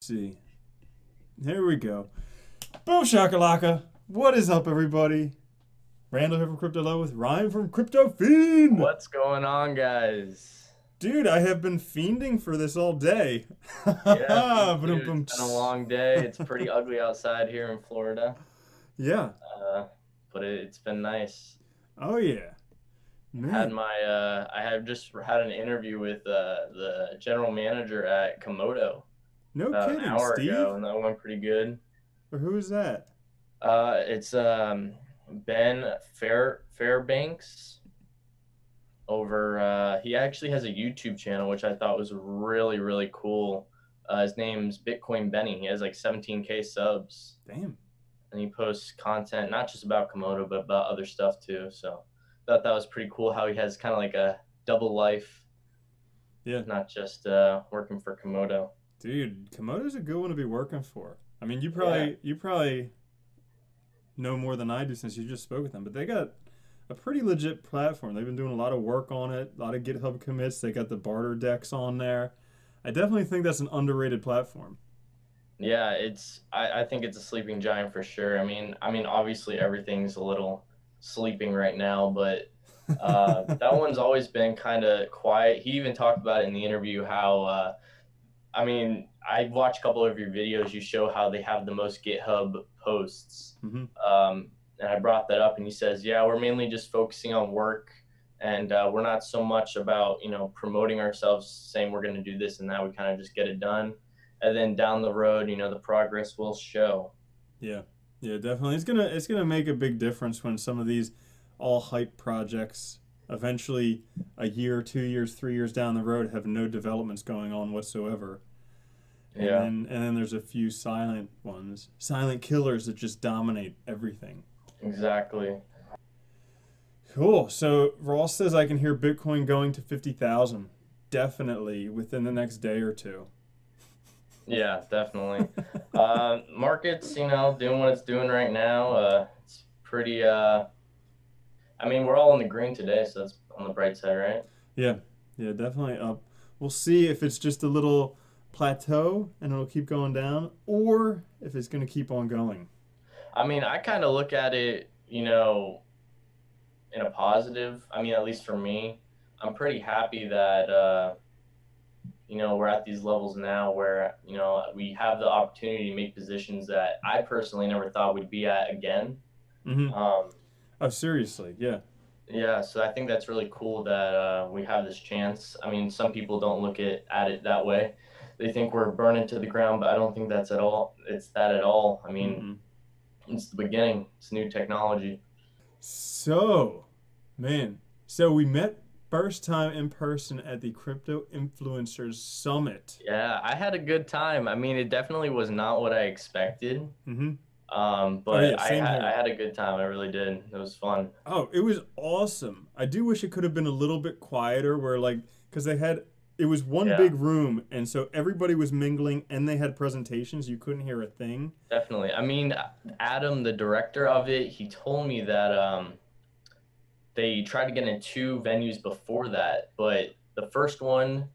See, here we go. Boom shakalaka. What is up, everybody? Randall here from Crypto Low with Ryan from Crypto Fiend. What's going on, guys? Dude, I have been fiending for this all day. Yeah, me Boom, too. boom. It's been a long day. It's pretty ugly outside here in Florida. Yeah. But it's been nice. Oh yeah. Had Man. I have just had an interview with the general manager at Komodo No about an kidding, hour Steve. ago, and that went pretty good. Or who is that? It's Ben Fairbanks over. He actually has a YouTube channel, which I thought was really, really cool. His name's Bitcoin Benny. He has like 17K subs, Damn. and he posts content not just about Komodo, but about other stuff too. So thought that was pretty cool how he has kind of like a double life, Yeah. not just working for Komodo. Dude, Komodo's a good one to be working for. I mean, you Yeah, probably know more than I do since you just spoke with them, but they got a pretty legit platform. They've been doing a lot of work on it, a lot of GitHub commits. They got the barter decks on there. I definitely think that's an underrated platform. yeah. I think it's a sleeping giant for sure. I mean, obviously everything's a little sleeping right now, but that one's always been kind of quiet. He even talked about it in the interview how I watched a couple of your videos. You show how they have the most GitHub posts, Hmm. and I brought that up, and he says, "Yeah, we're mainly just focusing on work, and we're not so much about promoting ourselves, saying we're going to do this and that. We kind of just get it done, and then down the road, the progress will show." Yeah, yeah, definitely. It's gonna make a big difference when some of these all hype projects eventually, a year, 2 years, 3 years down the road, have no developments going on whatsoever. Yeah, And then there's a few silent ones, silent killers that just dominate everything. exactly. Cool. So Ross says I can hear Bitcoin going to 50,000 definitely within the next day or two. Yeah, definitely. Markets, doing what it's doing right now. It's pretty. We're all in the green today, so that's on the bright side, right? Yeah, yeah, definitely up. We'll see if it's just a little plateau and it'll keep going down, or if it's going to keep on going. I kind of look at it, in a positive. At least for me, I'm pretty happy that we're at these levels now where we have the opportunity to make positions that I personally never thought we'd be at again. Mm-hmm. Um, Oh, seriously, yeah. yeah, so I think that's really cool that we have this chance. Some people don't look at it that way. They think we're burning to the ground, but I don't think that's at all. It's that at all. Mm-mm. It's the beginning. It's new technology. So, man, so we met first time in person at the Crypto Influencers Summit. Yeah, I had a good time. It definitely was not what I expected. Mm-hmm. Oh yeah, But I same had I here. had a good time. I really did. It was fun. Oh, it was awesome. I do wish it could have been a little bit quieter where like because it was one Yeah, big room and so everybody was mingling and they had presentations. You couldn't hear a thing. definitely. Adam, the director of it, he told me that they tried to get in two venues before that, but the first one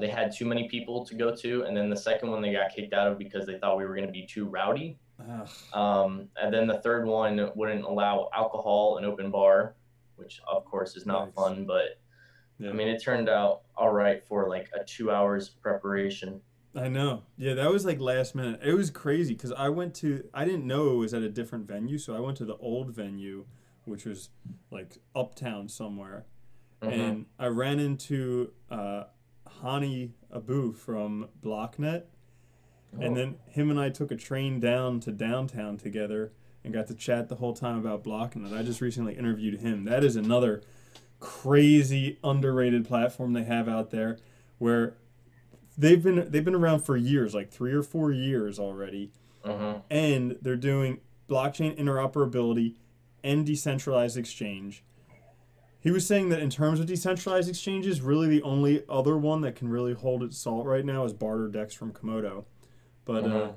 they had too many people to go to, and then the second one they got kicked out of because they thought we were going to be too rowdy. Ugh, And then the third one wouldn't allow alcohol and open bar, which of course is not yikes. fun, but Yeah. it turned out all right for like a 2 hours preparation. I know. Yeah, that was like last minute. It was crazy because I didn't know it was at a different venue, so I went to the old venue, which was like uptown somewhere. Hmm. And I ran into Hani Abu from Blocknet, and Oh, then him and I took a train down to downtown together and got to chat the whole time about Blocknet. I just recently interviewed him. That is another crazy underrated platform they have out there where they've been around for years, like 3 or 4 years already, hmm. and they're doing blockchain interoperability and decentralized exchange. He was saying that in terms of decentralized exchanges, really the only other one that can really hold its salt right now is Barter Dex from Komodo. But Hmm.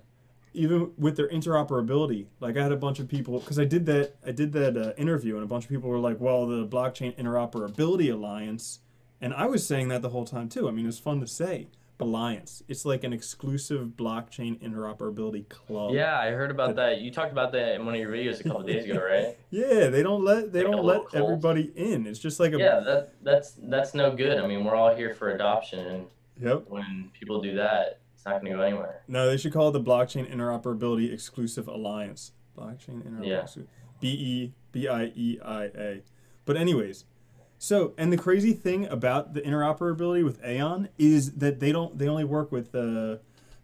even with their interoperability, like I had a bunch of people because I did that interview, and a bunch of people were like, "Well, the Blockchain Interoperability Alliance," and I was saying that the whole time too. I mean, it was fun to say, Alliance. It's like an exclusive blockchain interoperability club. Yeah, I heard about That, that. You talked about that in one of your videos a couple days ago, right? yeah, they Like a don't little let cult. everybody in. It's just like a Yeah, that's no good. I mean, we're all here for adoption, and yep. when people do that, it's not going to go anywhere. No, they should call it the Blockchain Interoperability Exclusive Alliance. Blockchain Yeah. Interoperability BEBIEIA. But anyways, so and the crazy thing about the interoperability with Aeon is that they only work with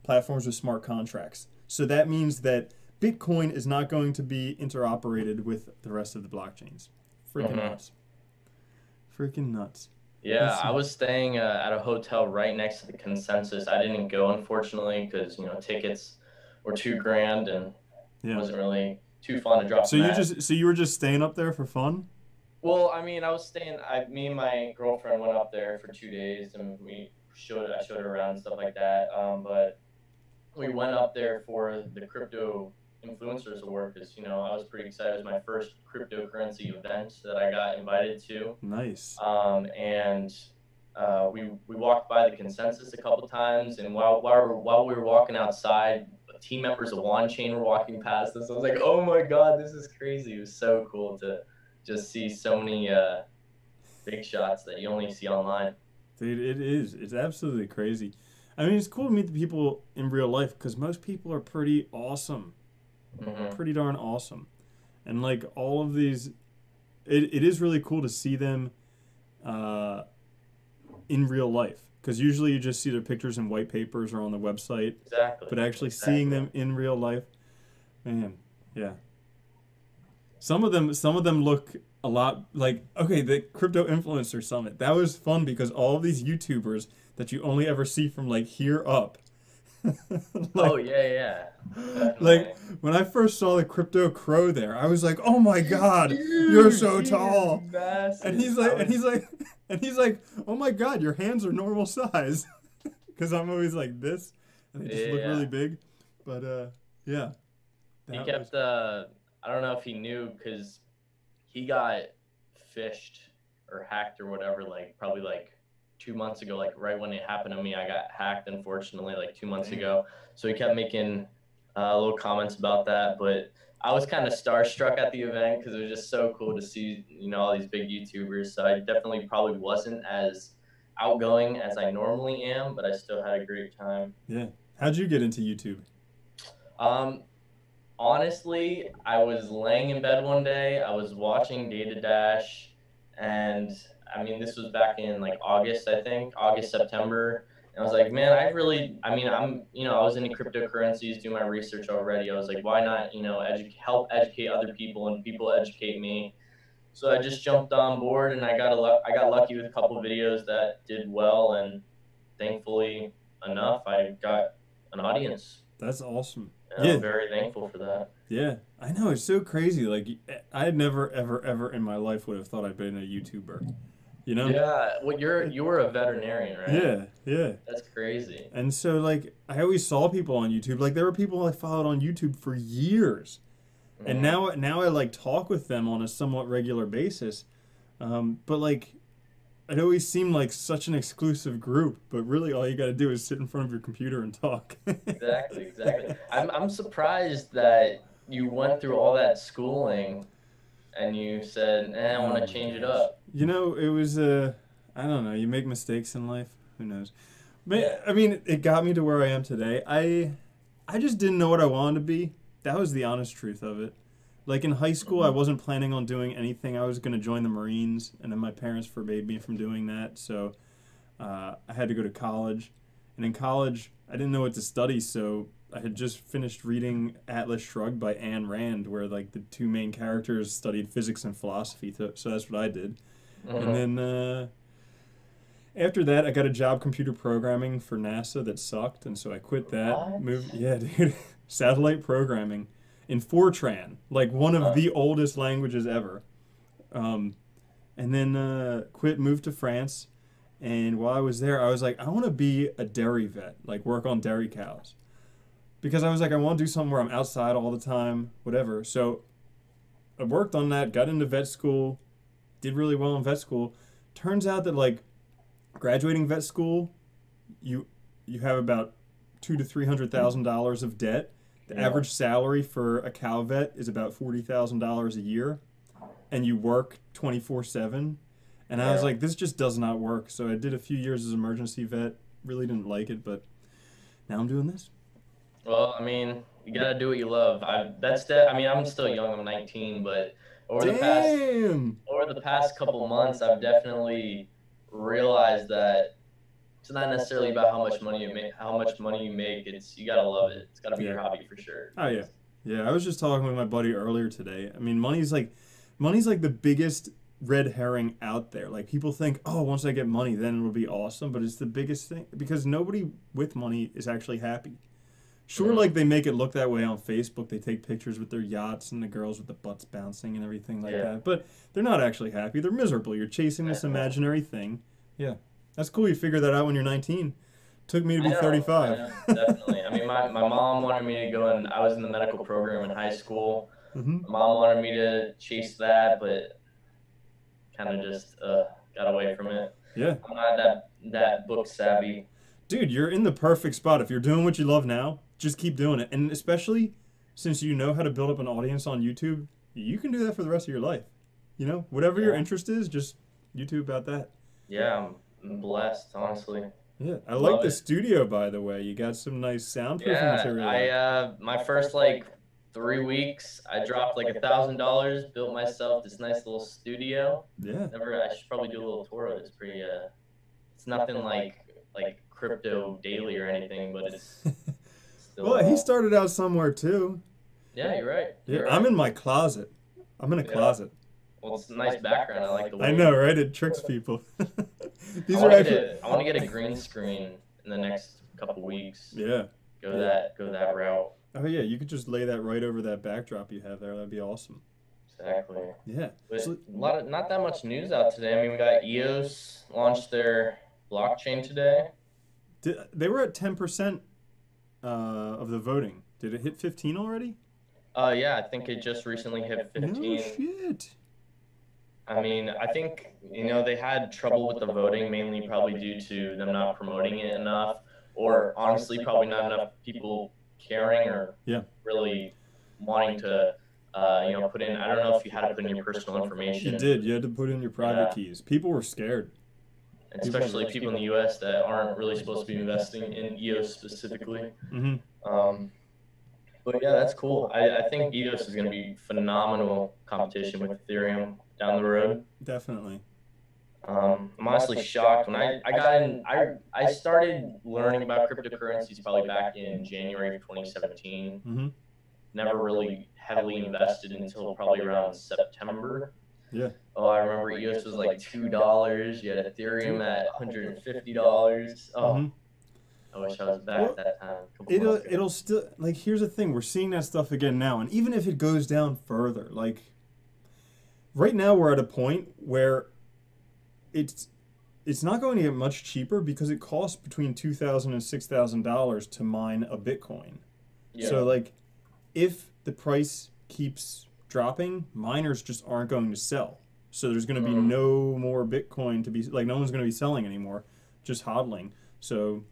platforms with smart contracts. So that means that Bitcoin is not going to be interoperated with the rest of the blockchains. Freaking hmm nuts. Freaking nuts. Yeah, Let's I see. was staying at a hotel right next to the consensus. I didn't go, unfortunately, because, tickets were 2 grand and Yeah. wasn't really too fun to drop So the mat. you were just staying up there for fun? Well, I mean, me and my girlfriend went up there for 2 days, and I showed her around and stuff like that. But we went up there for the crypto influencers award because I was pretty excited. It was my first cryptocurrency event that I got invited to. Nice. And we walked by the consensus a couple times, and while we were walking outside, team members of One Chain were walking past us. I was like, oh my god, this is crazy! It was so cool to just see so many big shots that you only see online. Dude, it is. It's absolutely crazy. I mean, it's cool to meet the people in real life because most people are pretty awesome. hmm Pretty darn awesome. And like all of these, it is really cool to see them uh, in real life. Because usually you just see their pictures in white papers or on the website. Exactly. But actually seeing Exactly. them in real life, man, yeah. Some of them look a lot like okay, the crypto influencer summit. That was fun because all of these YouTubers that you only ever see from like here up. Oh like yeah, yeah, definitely. like when I first saw the crypto crow there, I was like, "Oh my He's god, you're huge. so He is tall." And massive. he's I like and was he's like and he's like, "Oh my god, your hands are normal size." Cuz I'm always like this and they just look really Yeah. big. But yeah, He that was kept I don't know if he knew because he got fished or hacked or whatever, like probably like 2 months ago, like right when it happened to me. I got hacked, unfortunately, like 2 months damn. ago. So he kept making little comments about that. But I was kind of starstruck at the event because it was just so cool to see, all these big YouTubers. So I definitely probably wasn't as outgoing as I normally am, but I still had a great time. Yeah. How'd you get into YouTube? Um, Honestly, I was laying in bed one day. I was watching Data Dash, and I mean, this was back in like August, I think, August, September. And I was like, man, I was into cryptocurrencies, doing my research already. I was like, why not, help educate other people and people educate me. So I just jumped on board, and I got lucky with a couple of videos that did well, and thankfully enough, I got an audience. That's awesome. And Yeah. I'm very thankful for that. Yeah. I know it's so crazy. Like I never ever in my life would have thought I'd been a YouTuber. You know? Yeah, well, you were a veterinarian, right? Yeah, yeah. That's crazy. And so like I always saw people on YouTube. Like there were people I followed on YouTube for years. And hmm now I like talk with them on a somewhat regular basis. But like it always seemed like such an exclusive group, but really all you got to do is sit in front of your computer and talk. Exactly, exactly. I'm surprised that you went through all that schooling and you said, I Oh want to my change it gosh. up. You know, it was I don't know, you make mistakes in life. Who knows? Yeah. But I mean, it got me to where I am today. I just didn't know what I wanted to be. That was the honest truth of it. Like in high school, I hmm wasn't planning on doing anything. I was going to join the Marines, and then my parents forbade me from doing that. So I had to go to college. And in college, I didn't know what to study, so I had just finished reading Atlas Shrugged by Ayn Rand, where like the two main characters studied physics and philosophy. So that's what I did. And hmm then after that, I got a job computer programming for NASA that sucked, and so I quit that. What? Moved, yeah, dude, satellite programming in Fortran, like one of Huh. the oldest languages ever. Um, and then quit, moved to France, and while I was there, I was like, I want to be a dairy vet, like work on dairy cows, because I was like, I want to do something where I'm outside all the time, whatever. So I worked on that, got into vet school, did really well in vet school. Turns out that like graduating vet school, you you have about $200,000 to $300,000 of debt. The average salary for a cow vet is about $40,000 a year, and you work 24/7. And I was like, this just does not work. So I did a few years as emergency vet. Really didn't like it, but now I'm doing this. Well, I mean, you gotta do what you love. I mean, I'm still young. I'm 19, but over the past Damn. over the past couple months, I've definitely realized that it's not necessarily about how much money you make. How much money you make, it's you gotta love it. It's gotta be your hobby for sure. Oh yeah, yeah. I was just talking with my buddy earlier today. I mean, money's like the biggest red herring out there. Like people think, oh, once I get money, then it'll be awesome. But it's the biggest thing because nobody with money is actually happy. Sure, like they make it look that way on Facebook. They take pictures with their yachts and the girls with the butts bouncing and everything like that. But they're not actually happy. They're miserable. You're chasing this imaginary thing. Yeah. That's cool. You figured that out when you're 19. Took me to be 35. Definitely. I mean, my mom wanted me to go and I was in the medical program in high school. My mom wanted me to chase that, but kind of just got away from it. Yeah. I'm not that book savvy. Dude, you're in the perfect spot. If you're doing what you love now, just keep doing it. And especially since you know how to build up an audience on YouTube, you can do that for the rest of your life. You know, whatever your interest is, just YouTube about that. Yeah, I'm blessed, honestly. Yeah, I like the studio, by the way. You got some nice soundproofing material. My first like 3 weeks, I dropped like $1,000, built myself this nice little studio. Yeah. I should probably do a little tour of it. It's pretty it's nothing like crypto daily or anything, but it's still well, he started out somewhere too. Yeah, you're right. Yeah, I'm in my closet. I'm in a closet. Well, it's a nice background. I like the way I know, right? It tricks people. I want to get a green screen in the next couple weeks. Yeah. Go that route. Oh yeah, you could just lay that right over that backdrop you have there. That'd be awesome. Exactly. Yeah. But not that much news out today. I mean, we got EOS launched their blockchain today. They were at 10% of the voting. Did it hit 15 already? Yeah, I think it just recently hit 15. No shit. I mean, I think, they had trouble with the voting, mainly probably due to them not promoting it enough, or honestly, probably not enough people caring or really wanting to, put in. I don't know if you had to put in your personal information. You did. You had to put in your private keys. People were scared. Especially people in the U.S. that aren't really supposed to be investing in EOS specifically. But yeah, that's cool. I think EOS is going to be phenomenal competition with Ethereum down the road. Definitely. I'm honestly shocked when I got in. I started learning about cryptocurrencies probably back in January of 2017. Never really heavily invested until probably around September. Yeah. Oh, I remember EOS was like $2. You had Ethereum at $150. Oh, I wish I was back at that time. It'll still, like, here's the thing. We're seeing that stuff again now. And even if it goes down further, like, right now we're at a point where it's not going to get much cheaper because it costs between $2,000 and $6,000 to mine a Bitcoin. Yeah. So, like, if the price keeps dropping, miners just aren't going to sell. So there's going to be no more Bitcoin to be, like, no one's going to be selling anymore, just hodling. So,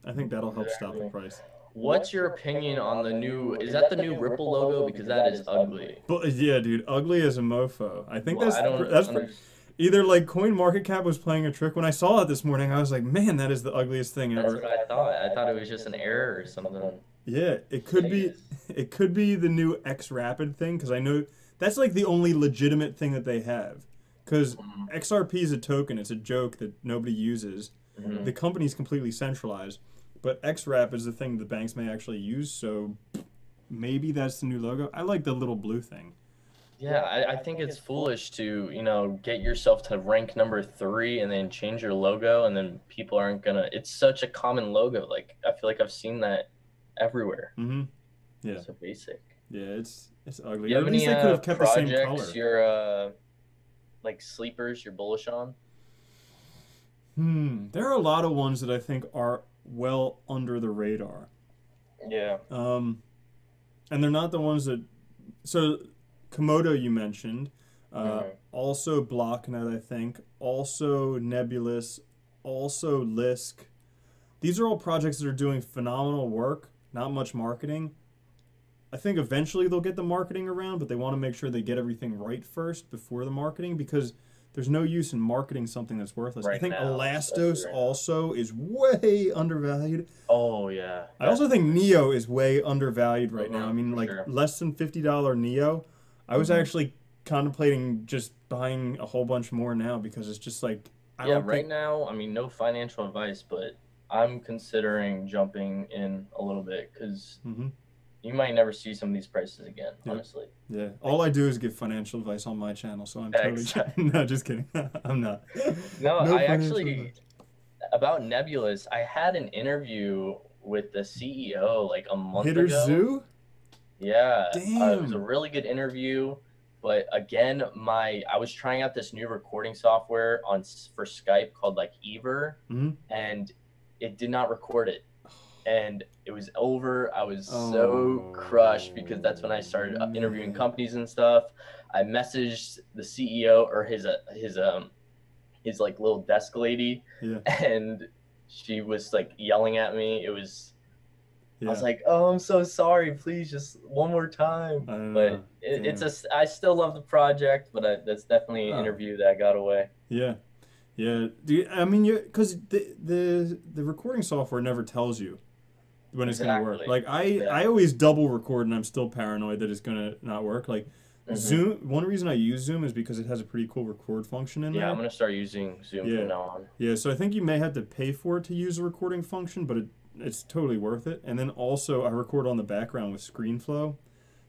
I think that'll help stop the price. What's your opinion on the new, is that the new Ripple logo? Because that is ugly. But yeah, dude, ugly as a mofo. I think that's either like CoinMarketCap was playing a trick. When I saw it this morning, I was like, man, that is the ugliest thing ever. That's what I thought. I thought it was just an error or something. Yeah, it could be. It could be the new XRapid thing because I know that's like the only legitimate thing that they have. Because XRP is a token; it's a joke that nobody uses. The company's completely centralized, but XRap is the thing the banks may actually use. So maybe that's the new logo. I like the little blue thing. Yeah, I think it's foolish to get yourself to rank number 3 and then change your logo, and then people aren't gonna. It's such a common logo. Like I feel like I've seen that everywhere. Yeah. So basic. Yeah, it's ugly. Do you have any they could have kept projects the same color. You're like sleepers you're bullish on? There are a lot of ones that I think are well under the radar. Yeah. And they're not the ones that. So, Komodo you mentioned, also Blocknet I think, also Nebulous, also Lisk. these are all projects that are doing phenomenal work, not much marketing. I think eventually they'll get the marketing around, but they want to make sure they get everything right first before the marketing, because there's no use in marketing something that's worthless. I think Elastos also is way undervalued. Oh yeah. I also think Neo is way undervalued right now. I mean, like less than $50 Neo. I was actually contemplating just buying a whole bunch more now, because it's just like right now, I mean, no financial advice, but I'm considering jumping in a little bit, because you might never see some of these prices again, honestly. Yeah. All I do is give financial advice on my channel, so I'm totally no, just kidding. I'm not. No, I actually about Nebulous, I had an interview with the CEO like a month ago. Zoo? Yeah. Damn. It was a really good interview, but again, I was trying out this new recording software for Skype called like Ever, and it did not record it. And it was over. I was so crushed, because that's when I started interviewing companies and stuff. I messaged the CEO or his like little desk lady, and she was like yelling at me. It was, I was like, "Oh, I'm so sorry. Please, just one more time." But I still love the project, but that's definitely an interview that got away. Yeah, yeah. I mean, because the recording software never tells you when it's gonna work. Like I always double record, and I'm still paranoid that it's gonna not work. Like Zoom. One reason I use Zoom is because it has a pretty cool record function in there. Yeah, I'm gonna start using Zoom from now on. Yeah, so I think you may have to pay for it to use the recording function, but it's totally worth it. And then also I record on the background with ScreenFlow,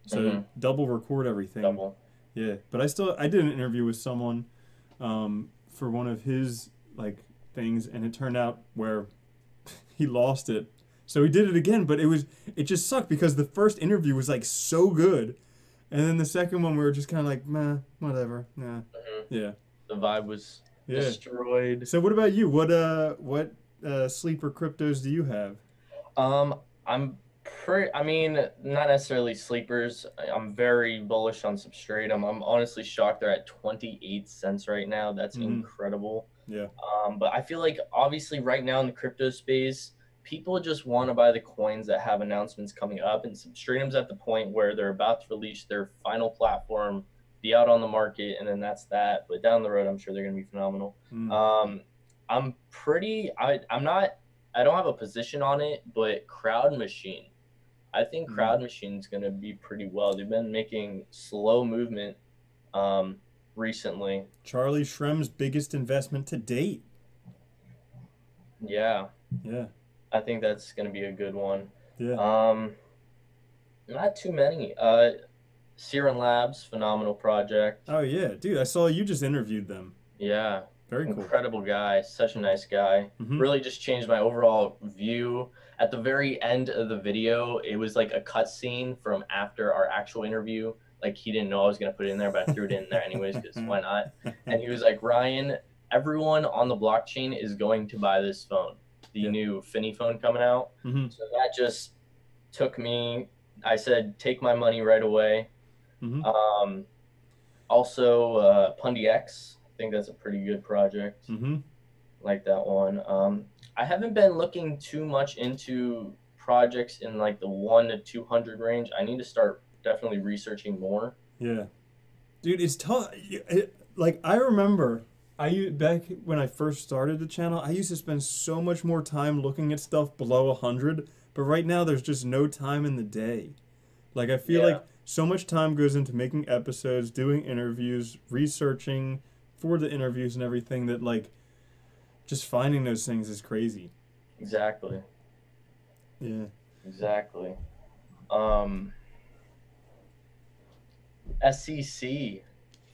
so double record everything. Double. Yeah, but I did an interview with someone for one of his like things, and it turned out where he lost it. So he did it again, but it just sucked, because the first interview was like so good, and then the second one we were just kind of like, meh, whatever. Yeah. Yeah. The vibe was destroyed. So what about you? What sleeper cryptos do you have? I mean, not necessarily sleepers. I'm very bullish on Substratum. I'm honestly shocked they're at 28 cents right now. That's incredible. Yeah. But I feel like obviously right now in the crypto space, people just want to buy the coins that have announcements coming up, and Substratum's at the point where they're about to release their final platform, be out on the market, and then that's that. But down the road, I'm sure they're going to be phenomenal. I don't have a position on it, but Crowd Machine. I think Crowd Machine's going to be pretty well. They've been making slow movement recently. Charlie Shrem's biggest investment to date. Yeah. Yeah. I think that's going to be a good one. Yeah. Not too many. Serum Labs, phenomenal project. Oh yeah, dude, I saw you just interviewed them. Yeah. Very cool. Incredible guy, such a nice guy. Really just changed my overall view. At the very end of the video, it was like a cutscene from after our actual interview. Like he didn't know I was going to put it in there, but I threw it in there anyways, because why not? And he was like, "Ryan, everyone on the blockchain is going to buy this phone. The new Finny phone coming out." So that just took me. I said, "Take my money right away." Also, Pundy X. I think that's a pretty good project. Like that one. I haven't been looking too much into projects in like the 1 to 200 range. I need to start definitely researching more. Yeah, dude, it's tough. Like I remember, back when I first started the channel, I used to spend so much more time looking at stuff below 100. But right now, there's just no time in the day. Like I feel like so much time goes into making episodes, doing interviews, researching for the interviews and everything, that like just finding those things is crazy. Exactly. Yeah. Exactly. SEC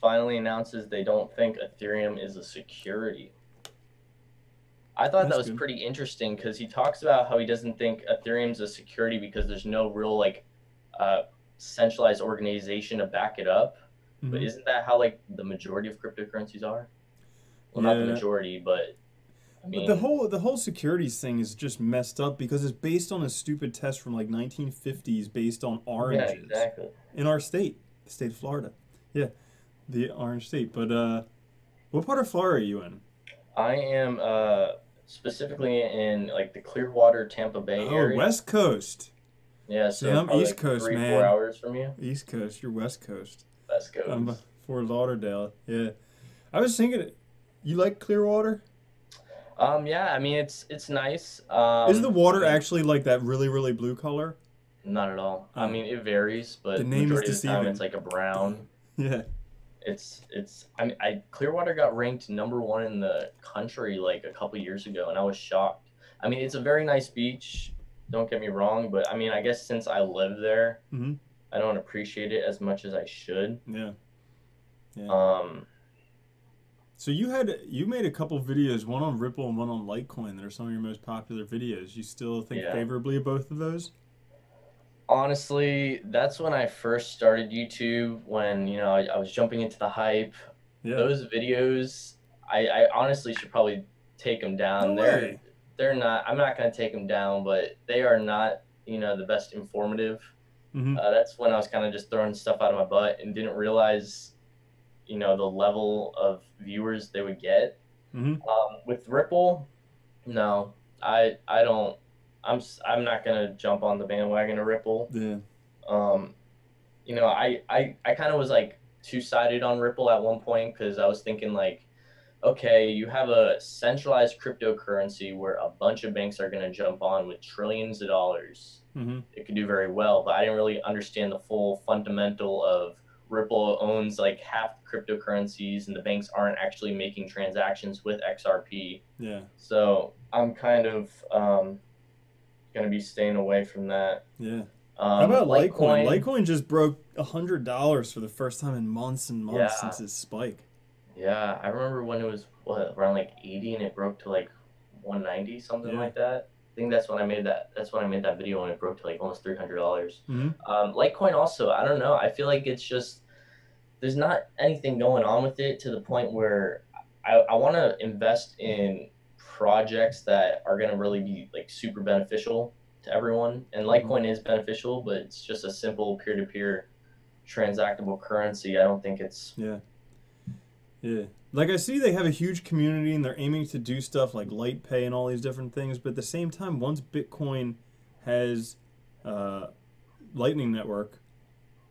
finally announces they don't think Ethereum is a security. I thought that was pretty interesting, because he talks about how he doesn't think Ethereum's a security because there's no real like centralized organization to back it up. But isn't that how like the majority of cryptocurrencies are? Well, not the majority, but I mean, but the whole securities thing is just messed up, because it's based on a stupid test from like 1950s based on oranges in our state, the state of Florida. Yeah, the orange state. But what part of Florida are you in? I am specifically in like the Clearwater, Tampa Bay Oh, area. West Coast. Yeah, See, so I'm probably East like Coast, 3-4 man. hours from you. East Coast. You're West Coast. West I'm Coast. Fort Lauderdale. Yeah. I was thinking, you like Clearwater? Yeah, I mean it's nice. Is the I water mean, actually like that really, really blue color? not at all. I Oh, mean, it varies, the but name is majority of the time it's deceiving. like a brown. Yeah. It's I mean, I Clearwater got ranked #1 in the country like a couple years ago, and I was shocked. I mean, it's a very nice beach. Don't get me wrong, but I mean, I guess since I live there, Hmm. I don't appreciate it as much as I should. Yeah. Yeah. Um, So you made a couple videos, one on Ripple and one on Litecoin, that are some of your most popular videos. You still think yeah. favorably of both of those? Honestly, that's when I first started YouTube, when, I was jumping into the hype. Yeah. Those videos, I honestly should probably take them No down. way. They're not, I'm not going to take them down, but they are not, the best informative. Hmm. That's when I was kind of just throwing stuff out of my butt and didn't realize, the level of viewers they would get. Hmm. With Ripple, no, I don't. I'm not gonna jump on the bandwagon of Ripple. Yeah. Um, I kind of was like two-sided on Ripple at one point because I was thinking like, okay, you have a centralized cryptocurrency where a bunch of banks are gonna jump on with trillions of dollars. Hmm. It could do very well, but I didn't really understand the full fundamental of Ripple owns like half the cryptocurrencies, and the banks aren't actually making transactions with XRP. Yeah. So I'm kind of going to be staying away from that. Yeah. How about Litecoin? Litecoin, Litecoin just broke $100 for the first time in months and months yeah, since its spike. yeah. I remember when it was around like 80 and it broke to like 190, something Yeah. like that. I think that's when I made that. That's when I made that video when it broke to like almost $300. Hmm. Litecoin also, I don't know. I feel like it's just there's not anything going on with it to the point where I want to invest in projects that are going to really be like super beneficial to everyone. And Hmm. Litecoin is beneficial, but it's just a simple peer-to-peer transactable currency. I don't think it's Yeah. Yeah. Like I see they have a huge community and they're aiming to do stuff like Light Pay and all these different things, but at the same time, once Bitcoin has uh, Lightning Network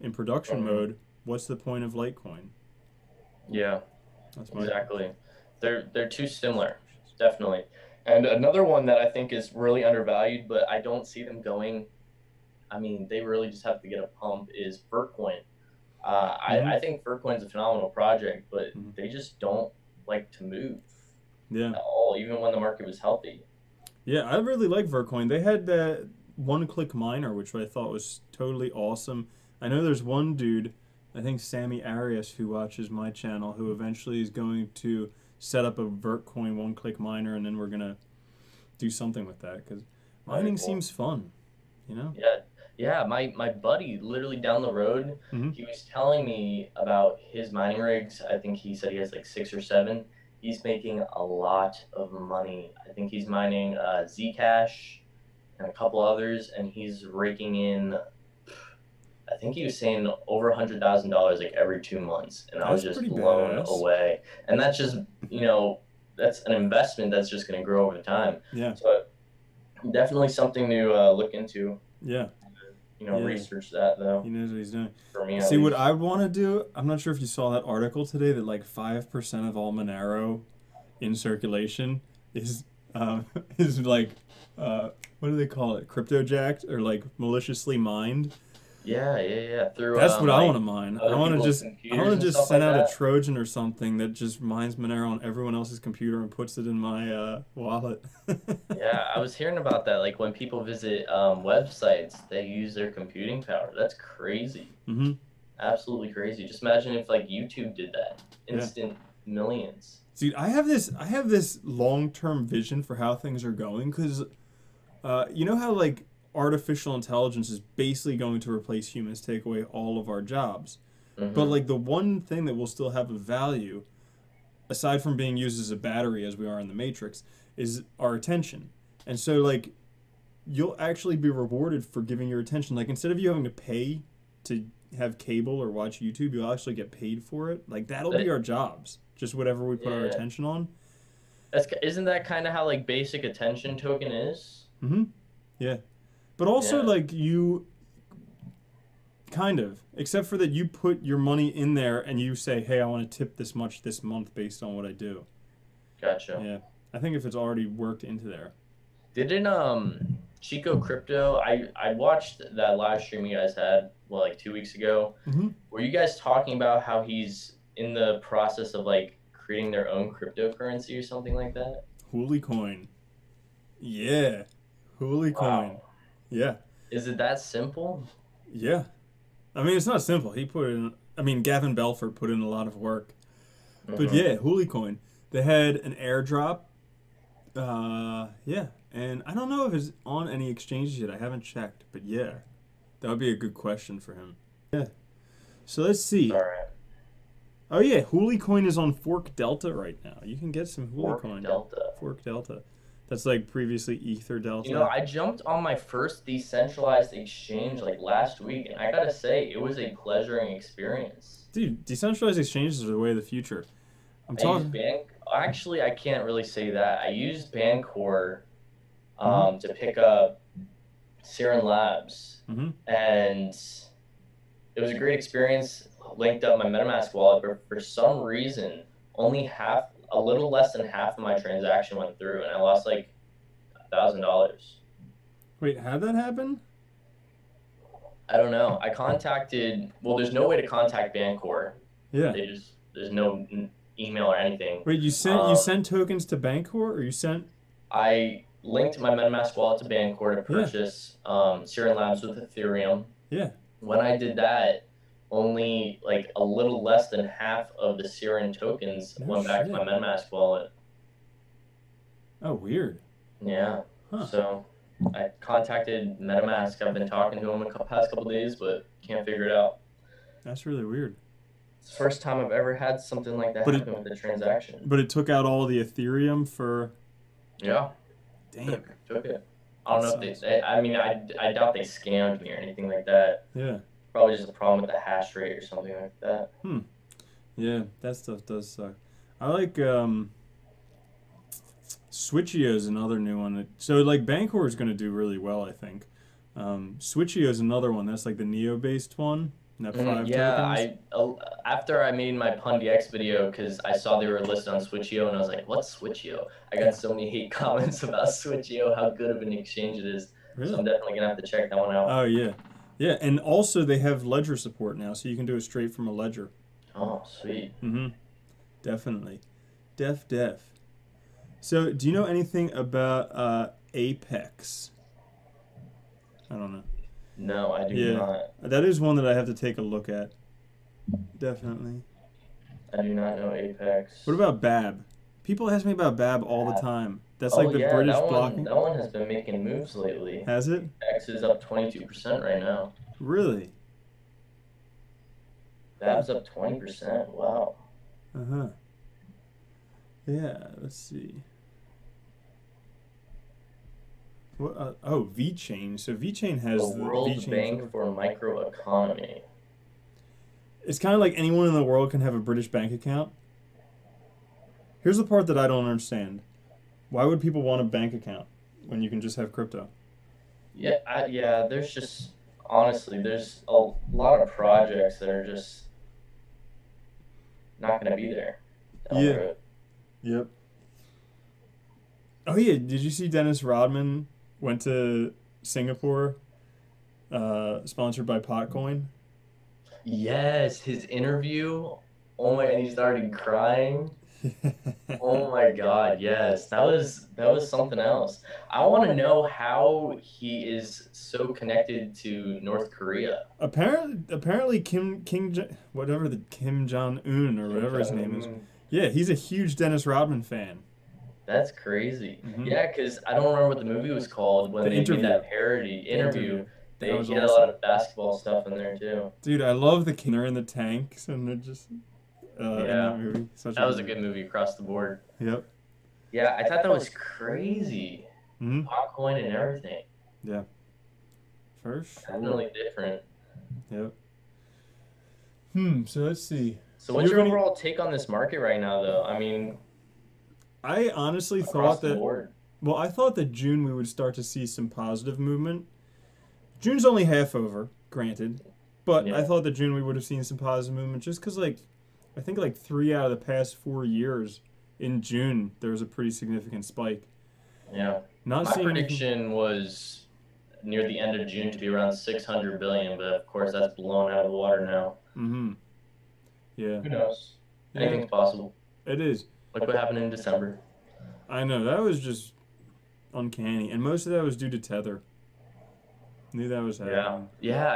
in production Mhm. mode, what's the point of Litecoin? Yeah, That's my exactly. They're too similar, definitely. And another one that I think is really undervalued, but I don't see them going. I mean, they really just have to get a pump. Is Vercoin. Hmm. I think Vercoin's a phenomenal project, but Hmm. they just don't like to move Yeah. at all, even when the market was healthy. Yeah, I really like Vercoin. They had that one-click miner, which I thought was totally awesome. I know there's one dude, I think Sammy Arias, who watches my channel, who eventually is going to set up a Vertcoin one-click miner, and then we're gonna do something with that because That'd be mining cool. seems fun, you know? Yeah, yeah. My buddy, literally down the road, Hmm. he was telling me about his mining rigs. I think he said he has like 6 or 7. He's making a lot of money. I think he's mining Zcash and a couple others, and he's raking in. I think he was saying over $100,000 like every 2 months, and I was That's just pretty blown badass. away. And that's just that's an investment that's just going to grow over time. Yeah, So definitely something to look into. yeah, yeah. Research that though. He knows what he's doing. For me, at See, what least. I want to do, I'm not sure if you saw that article today that like 5% of all Monero in circulation is uh, is like what do they call it? Cryptojacked or like maliciously mined. Yeah, yeah, yeah. Through That's what I want like to mine. other people's I want computers to and just stuff send like out a that. Trojan or something that just mines Monero on everyone else's computer and puts it in my wallet. Yeah, I was hearing about that. Like when people visit websites, they use their computing power. That's crazy. Hmm. Absolutely crazy. Just imagine if like YouTube did that. Yeah. Instant millions. See, I have this long-term vision for how things are going because you know how like artificial intelligence is basically going to replace humans, take away all of our jobs. But Mm-hmm. like the one thing that will still have a value, aside from being used as a battery as we are in the Matrix, is our attention. And so like you'll actually be rewarded for giving your attention. Like instead of you having to pay to have cable or watch YouTube, you'll actually get paid for it. Like that'll be But our jobs. Just whatever we put our yeah, attention on. Isn't that kind of how like basic attention token is? Mm-hmm. Yeah. But also, Yeah, like, you kind of, except for that you put your money in there and you say, hey, I want to tip this much this month based on what I do. gotcha. Yeah. I think if it's already worked into there. Didn't Chico Crypto? I watched that live stream you guys had like 2 weeks ago. Mm-hmm. Were you guys talking about how he's in the process of like creating their own cryptocurrency or something like that? Coin. Yeah. Coin. Wow. Yeah. Is it that simple? Yeah. I mean, it's not simple. He put in, I mean, Gavin Belfort put in a lot of work. But Mm-hmm. yeah, Coin. They had an airdrop. Yeah. And I don't know if it's on any exchanges yet. I haven't checked. But yeah, that would be a good question for him. Yeah. So let's It's all see. right. Oh yeah, Coin is on Fork Delta right now. You can get some Fork Coin. Delta. Fork Delta. That's like previously Ether You know, Delta. I jumped on my first decentralized exchange like last week, and I gotta say, it was a pleasuring experience. Dude, decentralized exchanges are the way of the future. I'm I used talking. Actually, I can't really say that. I used Bancore Mm-hmm. to pick up Siren Labs, Mm-hmm. and it was a great experience. Linked up my MetaMask wallet, but for some reason, only a little less than half of my transaction went through, and I lost like $1,000. Wait, how'd that happen? I don't know. I contacted. Well, there's no way to contact Bancore. Yeah. There's no email or anything. Wait, you sent tokens to Bancor or you sent? I linked my MetaMask wallet to Bancore to Yeah. purchase Siren Labs with Ethereum. Yeah. When I did that, only like a little less than half of the Siren tokens No went back to shit. my MetaMask wallet. Oh, weird. Yeah. Huh. So I contacted MetaMask. I've been talking to them the past couple days, but can't figure it out. That's really weird. It's the first time I've ever had something like that But happen with a transaction. But it took out all the Ethereum for. Yeah. Damn. Took it. I don't know That if I mean, I doubt they scammed me or anything like that. Yeah. Probably just a problem with the hash rate or something like that. Yeah, that stuff does suck. I like Switcheo is another new one. So like Bancor is going to do really well, I think. Switcheo is another one. That's like the Neo-based one. Net 5 Yeah, tokens. after I made my PunDX video, because I saw they were listed on Switcheo, and I was like, "What's Switcheo?" I got so many hate comments about Switcheo, how good of an exchange it is. Really? So I'm definitely gonna have to check that one out. Oh yeah, yeah, and also they have ledger support now, so you can do it straight from a ledger. Oh, sweet. Mm-hmm. Definitely, def. So, do you know anything about Apex? I don't know. No, I do Yeah, not. that is one that I have to take a look at. Definitely. I do not know Apex. What about Bab? People ask me about Bab all the time. That's like the yeah, British that blocking. That one has been making moves lately. Has it? X is up 22% right now. Really? Bab's up 20%. Wow. Uh-huh. Yeah, let's see. What? Oh, vechain. So vechain has The World vechain Bank for Microeconomy. It's kind of like anyone in the world can have a British bank account. Here's the part that I don't understand. Why would people want a bank account when you can just have crypto? Yeah, there's just honestly, there's a lot of projects that are just not going to be there down the road. Yep. Oh yeah, did you see Dennis Rodman went to Singapore, sponsored by Potcoin? Yes, his interview. Oh my, and he started crying. Oh my God, yes. That was something else. I want to know how he is so connected to North Korea. Apparently whatever the Kim Jong Un or whatever his name is. Yeah, he's a huge Dennis Rodman fan. That's crazy. Mhm. Yeah, because I don't remember what the movie was called when The they Interview. did that parody interview. He That was had a awesome. lot of basketball stuff in there too. Dude, I love the they're in the tanks and they're just in that movie. That was a good movie across the board. Yep. Yeah, I thought that was crazy. Mm-hmm. Altcoin and everything. Yeah. For sure. Definitely different. Yep. So let's see. So what's You your have any- overall take on this market right now, though? I mean, I honestly across thought the that. board. Well, I thought that June we would start to see some positive movement. June's only half over, granted, but I Yeah, thought that June we would have seen some positive movement just because, like, I think like 3 out of the past 4 years in June there was a pretty significant spike. yeah. Not My seeing anything. prediction was near the end of June to be around 600 billion, but of course that's blown out of the water now. Mm-hmm. Yeah. Who knows? Yeah. Anything's possible. It is. Like what happened in December. I know that was just uncanny, and most of that was due to Tether. Knew that was Yeah, happening. yeah.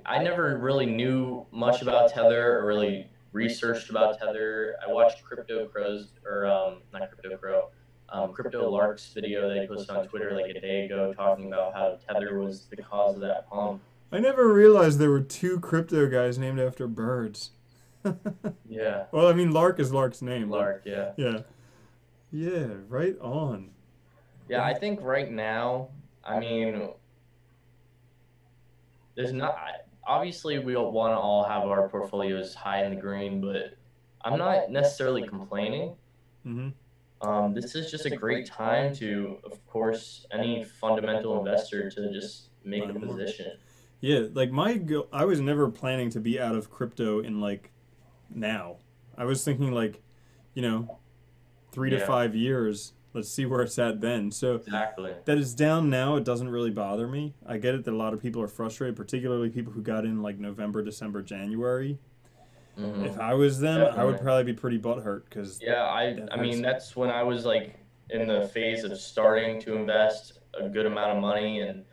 I never really knew much about Tether or really researched about Tether. I watched Crypto Crow's or not Crypto Crow, Crypto Lark's video that he posted on Twitter like a day ago, talking about how Tether was the cause of that pump. I never realized there were two crypto guys named after birds. Yeah, Well, I mean, Lark is Lark's name, but Lark. Yeah, yeah. Yeah, right on. yeah. I think right now, I mean, there's not. Obviously, we don't want to all have our portfolios high in the green, but I'm not necessarily complaining. Mm-hmm. This is just a great time to, of course, any fundamental investor to just make Buy a more. position. Yeah, like I was never planning to be out of crypto in like now. I was thinking like, you know, 3 to 5 years. Let's see where it's at then. So Exactly. that it's down now, it doesn't really bother me. I get it that a lot of people are frustrated, particularly people who got in like November, December, January. Hmm. If I was them, I would Definitely. probably be pretty butthurt because Yeah, I mean, that's when I was like in the phase of starting to invest a good amount of money, and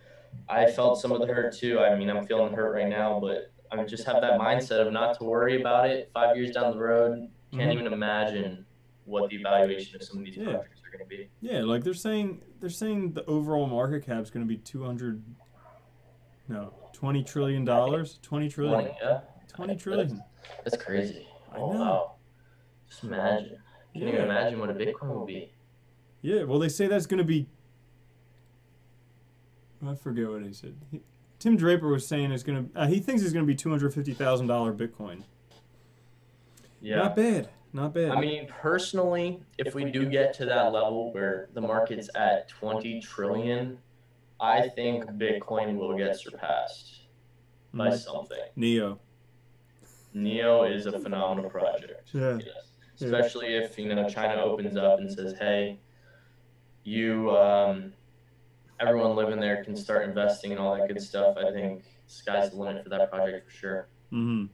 I felt some of the hurt too. I mean, I'm feeling the hurt right now, but I just have that mindset of not to worry about it. 5 years down the road, can't even imagine what the evaluation of some of these yeah, projects are going to be. yeah, like they're saying the overall market cap is going to be 200 no $20 trillion 20 trillion 20, yeah. 20 That's, trillion. that's crazy. I Oh, know. wow. Just imagine. Can't even Yeah, imagine what a Bitcoin will be. yeah. Well, they say that's going to be. I forget what he said. Tim Draper was saying it's going to. He thinks it's going to be $250,000 Bitcoin. Yeah. Not bad. Not bad. I mean, personally, if we do get to that level where the market's at 20 trillion, I think Bitcoin will get surpassed by something. Neo. Neo is a phenomenal project. Yeah. Yes. Yeah. Especially if, China opens up and says, hey, you, everyone living there can start investing and all that good stuff. I think sky's the limit for that project for sure. Mm-hmm.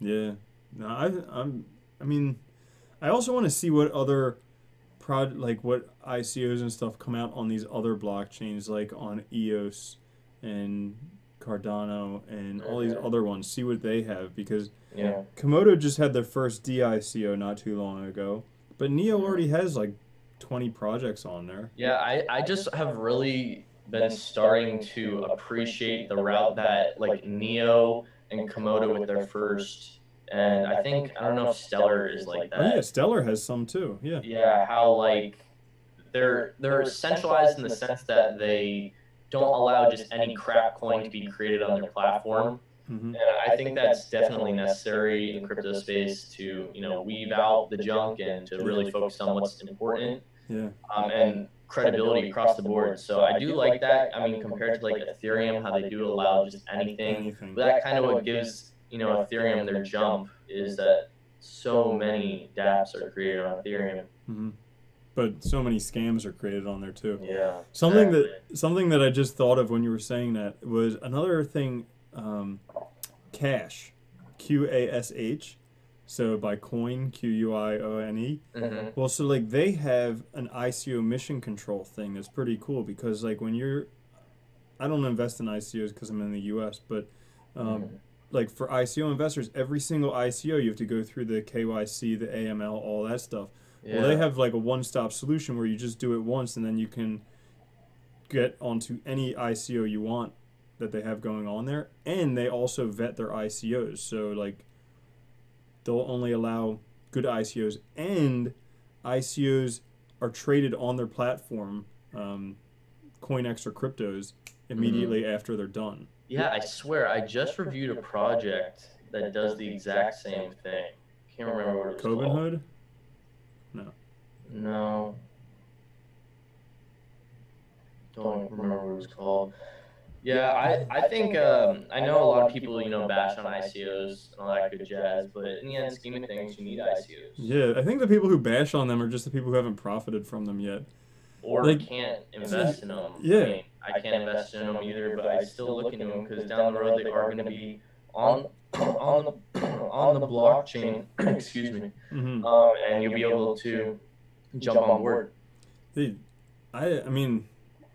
Yeah. No, I mean, I also want to see what other what ICOs and stuff come out on these other blockchains, like on EOS and Cardano and all these other ones. See what they have, because Yeah. Komodo just had their first DICO not too long ago, but Neo already has like 20 projects on there. Yeah, I just have really been starting to appreciate the route that like Neo and Komodo with their first, and I think I don't know if Stellar is like Oh yeah, that. Stellar has some too. Yeah. Yeah, how like they're centralized in the sense that they don't allow just any crap coin to be created on their platform. Mm-hmm. And I think that's definitely necessary in crypto space to, weave out the junk and to really focus on what's important. Yeah. And credibility across the board. So I do like that. I mean, compared to like Ethereum, how they do allow just anything. But that kind of what gives, Ethereum their jump is that so many dApps are created on Ethereum. Mm-hmm. But so many scams are created on there too. Yeah. Something exactly. that I just thought of when you were saying that was another thing. Cash, QASH. So by coin, QUIONE. Mm-hmm. Well, so like they have an ICO mission control thing that's pretty cool, because like I don't invest in ICOs because I'm in the U.S., but like for ICO investors, every single ICO you have to go through the KYC, the AML, all that stuff. Yeah. Well, they have like a one-stop solution where you just do it once and then you can get onto any ICO you want that they have going on there, and they also vet their ICOs. So like they'll only allow good ICOs, and ICOs are traded on their platform, Coin Extra Cryptos, immediately after they're done. Yeah, I swear, I just reviewed a project that does the exact same thing. Can't remember what it was called. Cobenhood? No. No, don't remember what it was called. Yeah, I think I know a lot of people, bash on ICOs and all that good jazz, but in the end scheme of things, you need ICOs. Yeah, I think the people who bash on them are just the people who haven't profited from them yet. Or Like, can't invest in them. yeah. I mean, I can't invest in them either, but I still look into them because down the road they are going to be on on the blockchain. Excuse me. Mm-hmm. And you'll be able to jump on board. Dude, I mean,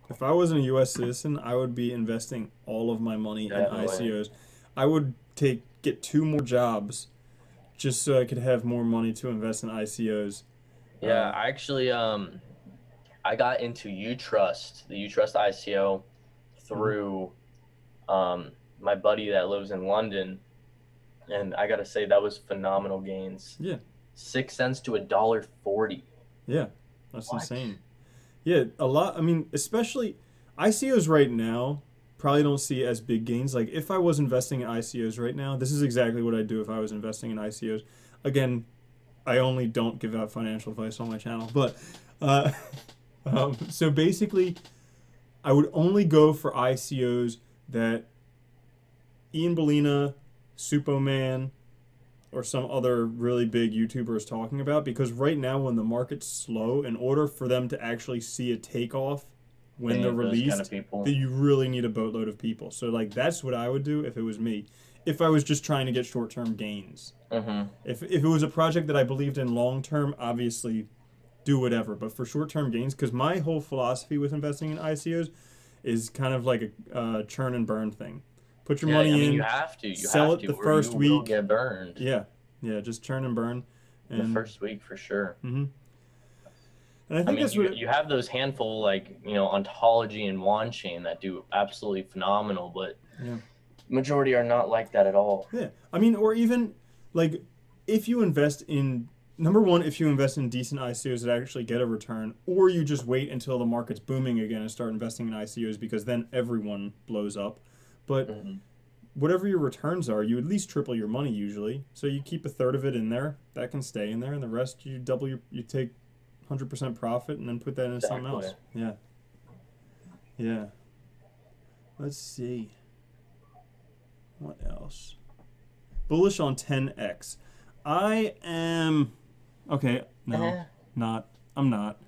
if I wasn't a U.S. citizen, I would be investing all of my money Definitely. in ICOs. I would get 2 more jobs just so I could have more money to invest in ICOs. Yeah, I actually I got into Utrust, the Utrust ICO, through my buddy that lives in London, and I gotta say that was phenomenal gains. Yeah. 6 cents to $1.40. Yeah, that's What? insane. Yeah, a lot. I mean, especially ICOs right now probably don't see as big gains. Like if I was investing in ICOs right now, this is exactly what I'd do if I was investing in ICOs. Again, I only don't give out financial advice on my channel, but so basically, I would only go for ICOs that Ian Bellina, Supoman, or some other really big YouTuber is talking about, because right now when the market's slow, in order for them to actually see a takeoff when they're released, that you really need a boatload of people. So like that's what I would do if it was me. If I was just trying to get short-term gains. Mm-hmm. If it was a project that I believed in long-term, obviously do whatever. But for short-term gains, because my whole philosophy with investing in ICOs is kind of like a churn and burn thing. Put your money in. You have to. Sell it the first week. Will get burned. Yeah, just churn and burn. And the first week for sure. Mm-hmm. And I think that's you have those handful like Ontology and Wanchain that do absolutely phenomenal, but majority are not like that at all. Yeah, I mean, or even like if you invest in number one, if you invest in decent ICOs that actually get a return, or you just wait until the market's booming again and start investing in ICOs, because then everyone blows up. But whatever your returns are, you at least triple your money usually. So you keep a third of it in there, that can stay in there, and the rest you double you take 100% profit and then put that in something else. Yeah. Let's see. What else? Bullish on 10x. I am okay. No, not. I'm not.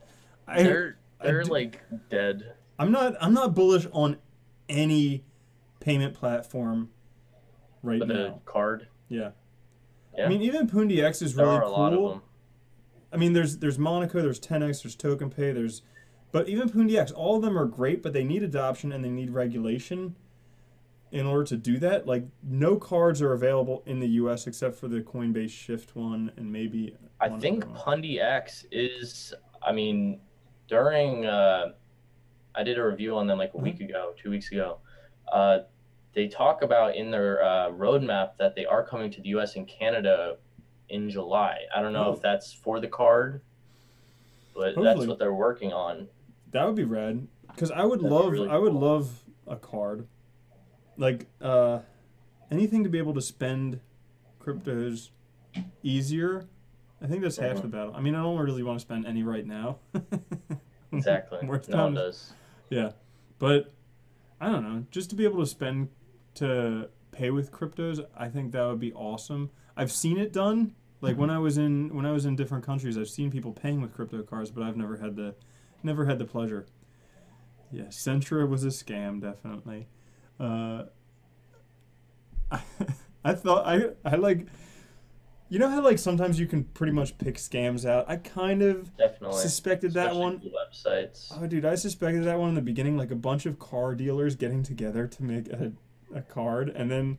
They're like dead. I'm not bullish on any payment platform right now. The card. Yeah. I mean, even Pundi X is really cool. A lot of them. I mean, there's Monaco, there's 10x, there's TokenPay, but even Pundi X, all of them are great, but they need adoption and they need regulation in order to do that. Like, no cards are available in the U.S. except for the Coinbase Shift one and maybe. I think Pundi X is. I mean, during I did a review on them like a week ago, 2 weeks ago. They talk about in their roadmap that they are coming to the U.S. and Canada in July. I don't know if that's for the card, but hopefully that's what they're working on. That would be rad, because I would love a card, like anything to be able to spend cryptos easier. I think that's half the battle. I mean, I don't really want to spend any right now. Exactly. No one does. Yeah, but I don't know. Just to be able to pay with cryptos, I think that would be awesome. I've seen it done. Like when I was in different countries, I've seen people paying with crypto cards, but I've never had the pleasure. Yeah, Centra was a scam, definitely. I thought I like. You know how like sometimes you can pretty much pick scams out? I kind of suspected that one. Websites. Oh, dude, I suspected that one in the beginning, like a bunch of car dealers getting together to make a card, and then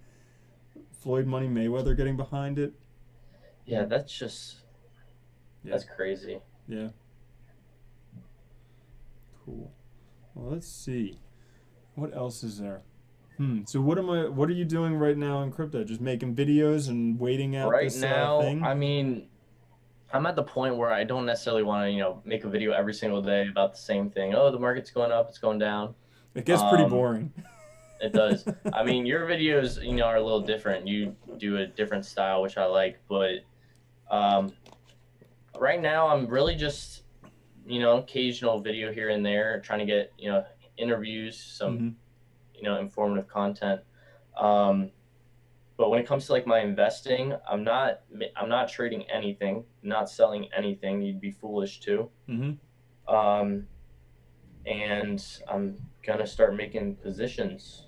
Floyd Money Mayweather getting behind it. Yeah, that's crazy. Yeah. Cool. Well, let's see. What else is there? So what are you doing right now in crypto? Just making videos and waiting out this thing? Right now, I mean, I'm at the point where I don't necessarily want to, make a video every single day about the same thing. Oh, the market's going up, it's going down. It gets pretty boring. It does. I mean, your videos, are a little different. You do a different style, which I like. But right now, I'm really just occasional video here and there, trying to get, interviews, some, Mm-hmm. Informative content. Um, but when it comes to like my investing, I'm not trading anything, not selling anything. You'd be foolish to. Mm-hmm. Um, and I'm gonna start making positions.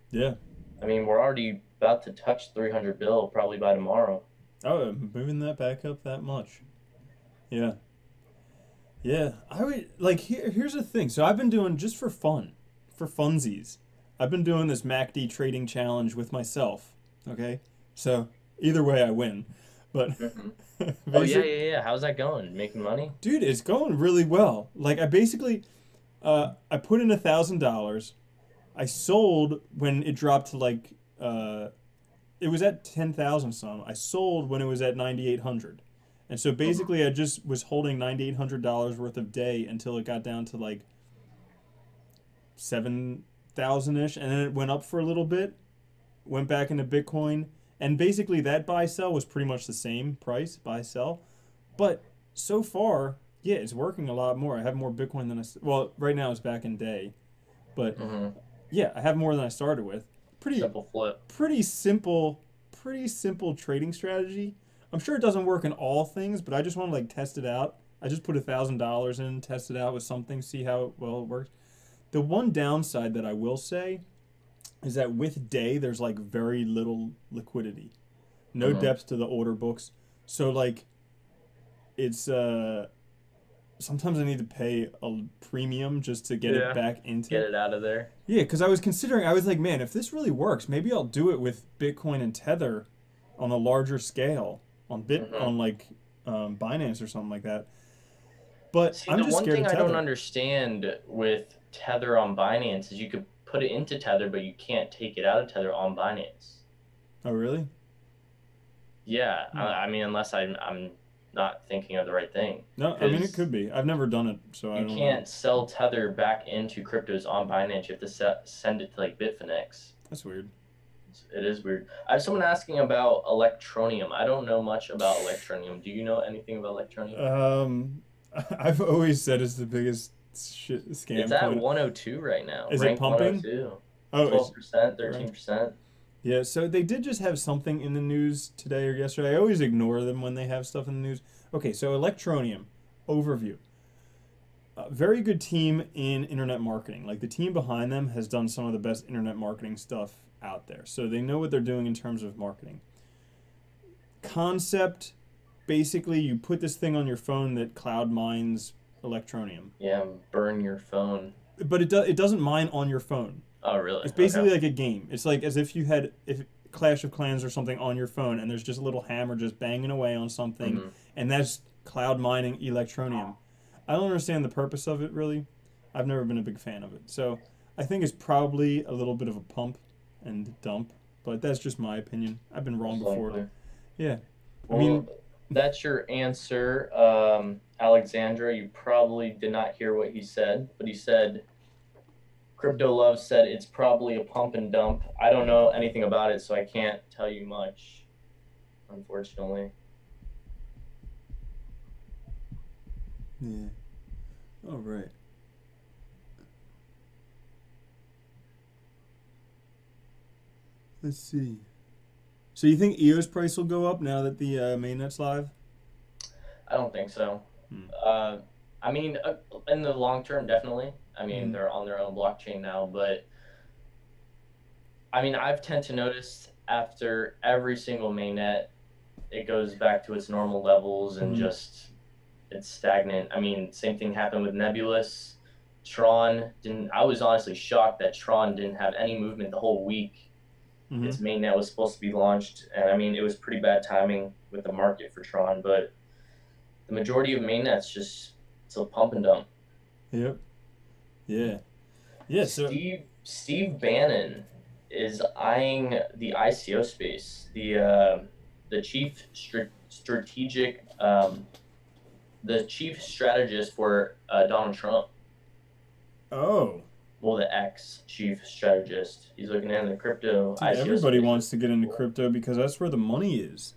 Yeah. I mean, we're already about to touch 300 bill probably by tomorrow. Oh, moving that back up that much. Yeah. Yeah. I would like here's the thing. So I've been doing just for fun, for funsies. I've been doing this MACD trading challenge with myself. Okay. So either way, I win. But Hmm. Oh yeah, basic, yeah, yeah. How's that going? Making money? dude, it's going really well. Like I basically, I put in $1,000. I sold when it dropped to like, it was at 10,000 some. I sold when it was at 9,800. And so Mhm. basically I just was holding $9,800 worth of day until it got down to like 7,000 ish. And then it went up for a little bit, went back into Bitcoin. And basically that buy sell was pretty much the same price, buy sell. But so far, yeah, it's working a lot more. I have more Bitcoin than well, right now it's back in day. But Mhm. yeah, I have more than I started with. Pretty Simple flip. pretty simple, pretty simple trading strategy. I'm sure it doesn't work in all things, but I just want to like test it out. I just put $1,000 in, test it out with something, see how well it works. The one downside that I will say is that with day there's like very little liquidity, no Mhm. depth to the order books. So like it's sometimes I need to pay a premium just to get it Yeah. back into. Get it out of there. Yeah, because I was considering, I was like, man, if this really works, maybe I'll do it with Bitcoin and Tether on a larger scale Mhm. on like Binance or something like that. But See, I'm the just one scared thing of I don't Tether. understand with Tether on Binance is you could put it into Tether, but you can't take it out of Tether on Binance. Oh, really? Yeah, Hmm. I mean, unless I'm not thinking of the right thing, No, I mean it because could be. I've never done it, so I you don't know. can't sell Tether back into cryptos on Binance. You have to send it to like Bitfinex. That's weird. It is weird. I have someone asking about Electronium. I don't know much about Electronium. Do you know anything about Electronium? Um, I've always said it's the biggest It's scam at coin. 102 right now, Is it ranked pumping? 102. Oh, it's 12%, right. 13%. Yeah, so they did just have something in the news today or yesterday. I always ignore them when they have stuff in the news. Okay, so Electronium overview. Very good team in internet marketing. Like the team behind them has done some of the best internet marketing stuff out there. So they know what they're doing in terms of marketing. Concept, basically you put this thing on your phone that cloud mines Electronium. Yeah, burn your phone. But it doesn't mine on your phone. Oh, really? It's Okay. basically like a game. It's like as if you had if Clash of Clans or something on your phone and there's just a little hammer just banging away on something Hmm. and that's cloud mining Electronium. I don't understand the purpose of it really. I've never been a big fan of it. So I think it's probably a little bit of a pump and dump, but that's just my opinion. I've been wrong Most before. likely. Yeah. I Well, mean, that's your answer, Alexandra. You probably did not hear what he said, but he said, Crypto Love said it's probably a pump and dump. I don't know anything about it, so I can't tell you much, unfortunately. yeah. All right. Let's see. So you think EOS price will go up now that the mainnet's live? I don't think so. Hmm. Uh, I mean, in the long term, definitely. I mean, Mm-hmm. they're on their own blockchain now, but I mean, I've tend to notice after every single mainnet, it goes back to its normal levels and Mm-hmm. just it's stagnant. I mean, same thing happened with Nebulous. Tron didn't. I was honestly shocked that Tron didn't have any movement the whole week. Mm-hmm. Its mainnet was supposed to be launched, and I mean, it was pretty bad timing with the market for Tron. But the majority of mainnets just it's a pump and dump. Yep. Yeah. Yeah. So Steve Bannon is eyeing the ICO space. The strategic the chief strategist for Donald Trump. oh, Well, the ex chief strategist. He's looking at the crypto dude, ICO everybody space. wants to get into crypto because that's where the money is.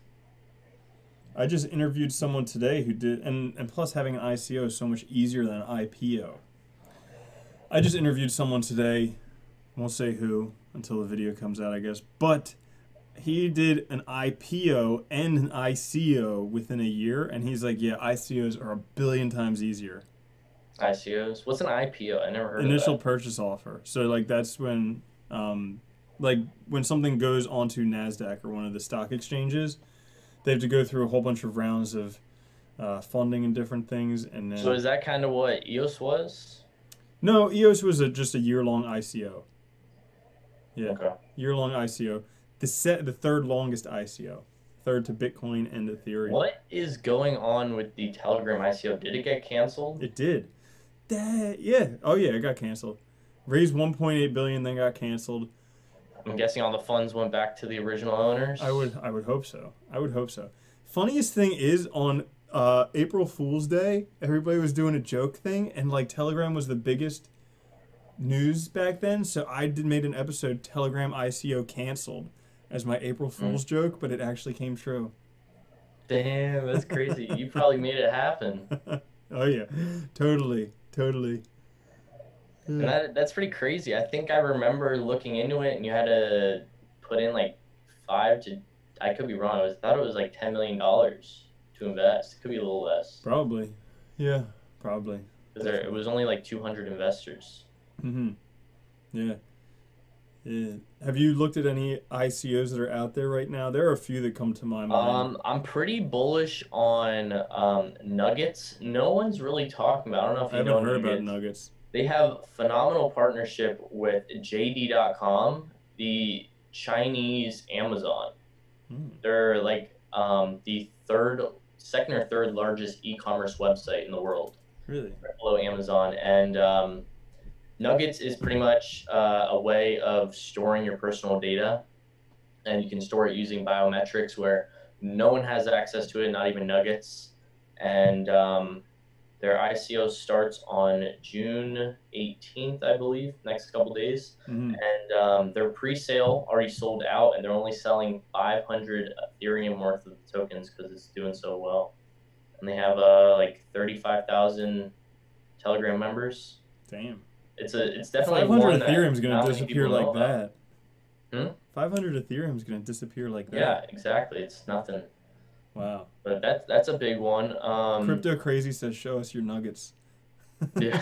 I just interviewed someone today who did, and plus having an ICO is so much easier than an IPO. I just interviewed someone today, won't say who until the video comes out, I guess, but he did an IPO and an ICO within a year, and he's like, yeah, ICOs are a billion times easier. ICOs? What's an IPO? I never heard Initial of that. purchase offer. So like that's like when something goes onto NASDAQ or one of the stock exchanges, they have to go through a whole bunch of rounds of funding and different things, and So then is that kind of what EOS was? no, EOS was just a year-long ICO. Yeah, Okay. year-long ICO. The third longest ICO, third to Bitcoin and Ethereum. What is going on with the Telegram ICO? Did it get canceled? It did. Yeah. Oh yeah, it got canceled. Raised 1.8 billion, then got canceled. I'm guessing all the funds went back to the original owners. I would hope so. I would hope so. Funniest thing is on April Fool's Day, everybody was doing a joke thing, and like Telegram was the biggest news back then. So I made an episode Telegram ICO canceled as my April Fool's joke, but it actually came true. Damn, that's crazy. You probably made it happen. Oh yeah, totally. And that's pretty crazy. I think I remember looking into it, and you had to put in like I could be wrong. I thought it was like $10 million to invest. It could be a little less. Probably. Yeah, probably. Because it was only like 200 investors. Mm-hmm. Yeah. Yeah. Have you looked at any ICOs that are out there right now? There are a few that come to my mind. I'm pretty bullish on Nuggets. No one's really talking about. I don't know if I you know haven't heard about Nuggets. Nuggets. They have phenomenal partnership with JD.com, the Chinese Amazon. They're like the second or third largest e-commerce website in the world. Really? Right below Amazon. And Nuggets is pretty much a way of storing your personal data, and you can store it using biometrics where no one has access to it, not even Nuggets. And their ICO starts on June 18th, I believe, next couple days. Mm-hmm. And their pre-sale already sold out, and they're only selling 500 Ethereum worth of tokens because it's doing so well. And they have like 35,000 Telegram members. Damn. It's definitely 500 Ethereum's gonna disappear like that. 500 Ethereum's gonna disappear like that. Yeah, exactly. It's nothing. Wow. But that's a big one. Crypto Crazy says, "Show us your nuggets." Yeah.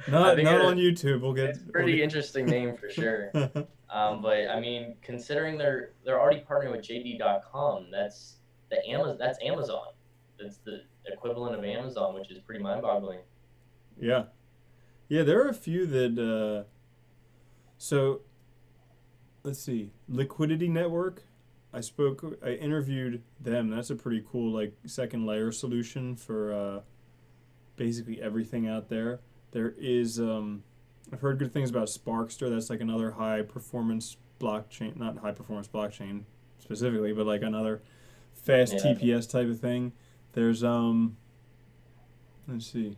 not on YouTube. We'll get. It's a pretty interesting name for sure. But I mean, considering they're already partnering with JD.com, that's Amazon. That's the equivalent of Amazon, which is pretty mind-boggling. Yeah. Yeah, there are a few that. So, let's see. Liquidity Network. I interviewed them. That's a pretty cool like second layer solution for basically everything out there. There is I've heard good things about Sparkster. That's like another high performance blockchain, not high performance blockchain specifically, but like another fast TPS type of thing. There's let's see.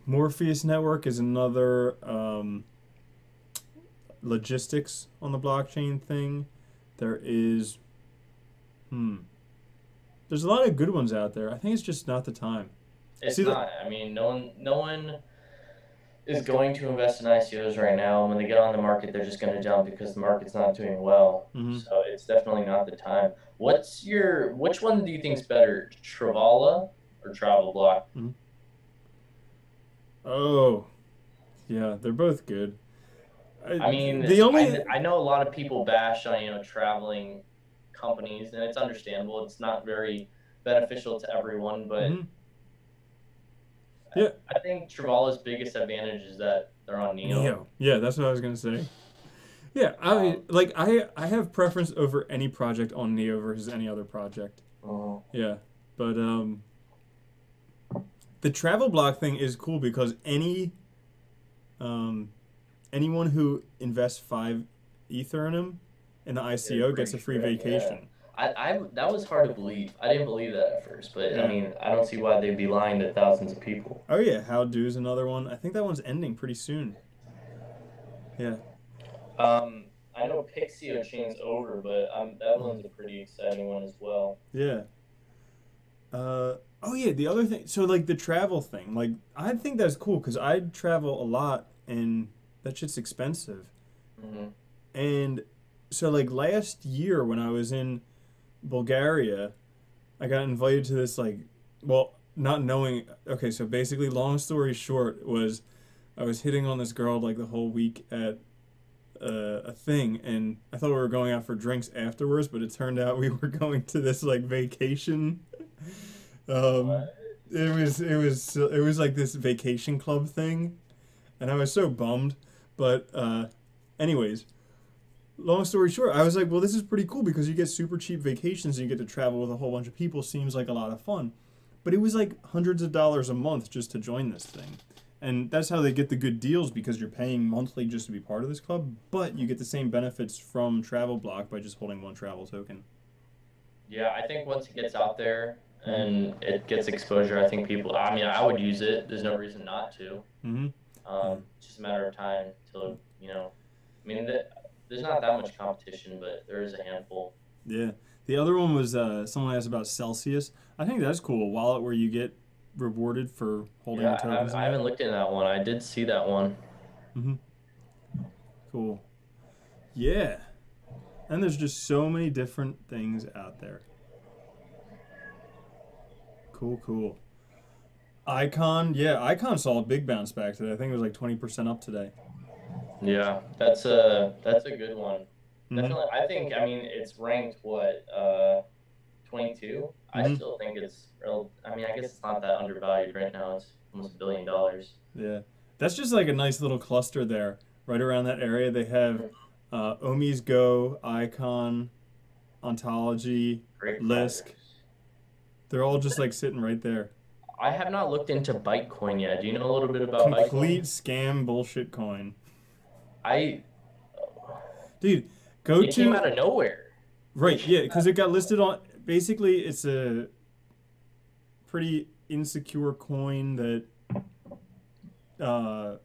Morpheus Network is another logistics on the blockchain thing. There is there's a lot of good ones out there. I think it's just not the time. It's not. I mean, no one is going to invest in ICOs right now. When they get on the market, they're just going to jump because the market's not doing well. Mm-hmm. So it's definitely not the time. Which one do you think is better, Travala or Travel Block? Mm-hmm. Oh, yeah, they're both good. I mean, I know a lot of people bash on traveling companies, and it's understandable. It's not very beneficial to everyone, but yeah, I think Travala's biggest advantage is that they're on Neo. Yeah, that's what I was gonna say. Yeah, I have preference over any project on Neo versus any other project. Yeah, but the travel block thing is cool because anyone who invests 5 Ethereum in the ICO gets a free vacation. Yeah. That was hard to believe. I didn't believe that at first, but I mean, I don't see why they'd be lying to thousands of people. Oh yeah, How Do's another one. I think that one's ending pretty soon. Yeah. I know Pixio chain's over, but that one's a pretty exciting one as well. Yeah. Oh yeah, the other thing. So like the travel thing, like I think that's cool because I travel a lot and that shit's expensive. Hmm. And so like last year when I was in Bulgaria, I got invited to this like, well, not knowing. Okay, so basically, long story short was I was hitting on this girl like the whole week at a thing, and I thought we were going out for drinks afterwards, but it turned out we were going to this like vacation. Um, What? it was like this vacation club thing, and I was so bummed. But anyways, long story short, I was like, well, this is pretty cool because you get super cheap vacations and you get to travel with a whole bunch of people. Seems like a lot of fun. But it was like hundreds of dollars a month just to join this thing. And that's how they get the good deals because you're paying monthly just to be part of this club, but you get the same benefits from Travel Block by just holding one travel token. Yeah, I think once it gets out there and it gets exposure, I think people, I mean, I would use it. There's no reason not to. Mm-hmm. Yeah. It's just a matter of time till, I mean, there's not that much competition, but there is a handful. Yeah. The other one was someone asked about Celsius. I think that's cool. A wallet where you get rewarded for holding Yeah, the tokens I in haven't looked into that one. I did see that one. it. Mm-hmm. Cool. Yeah. And there's just so many different things out there. Cool, cool. Icon, yeah, Icon saw a big bounce back today. I think it was like 20% up today. Yeah, that's a good one. Mm-hmm. Definitely, I think. I mean, it's ranked what 22. I Mm-hmm. still think it's real. I mean, I guess it's not that undervalued right now. It's almost $1 billion. Yeah. That's just like a nice little cluster there. Right around that area, they have Omi's Go, Icon, Ontology, Great Lisk. projects. They're all just like sitting right there. I have not looked into Bytecoin yet. Do you know a little bit about Complete Bytecoin? scam bullshit coin. I Dude, go It came to out of nowhere. right, yeah, because it got listed on basically it's a pretty insecure coin that uh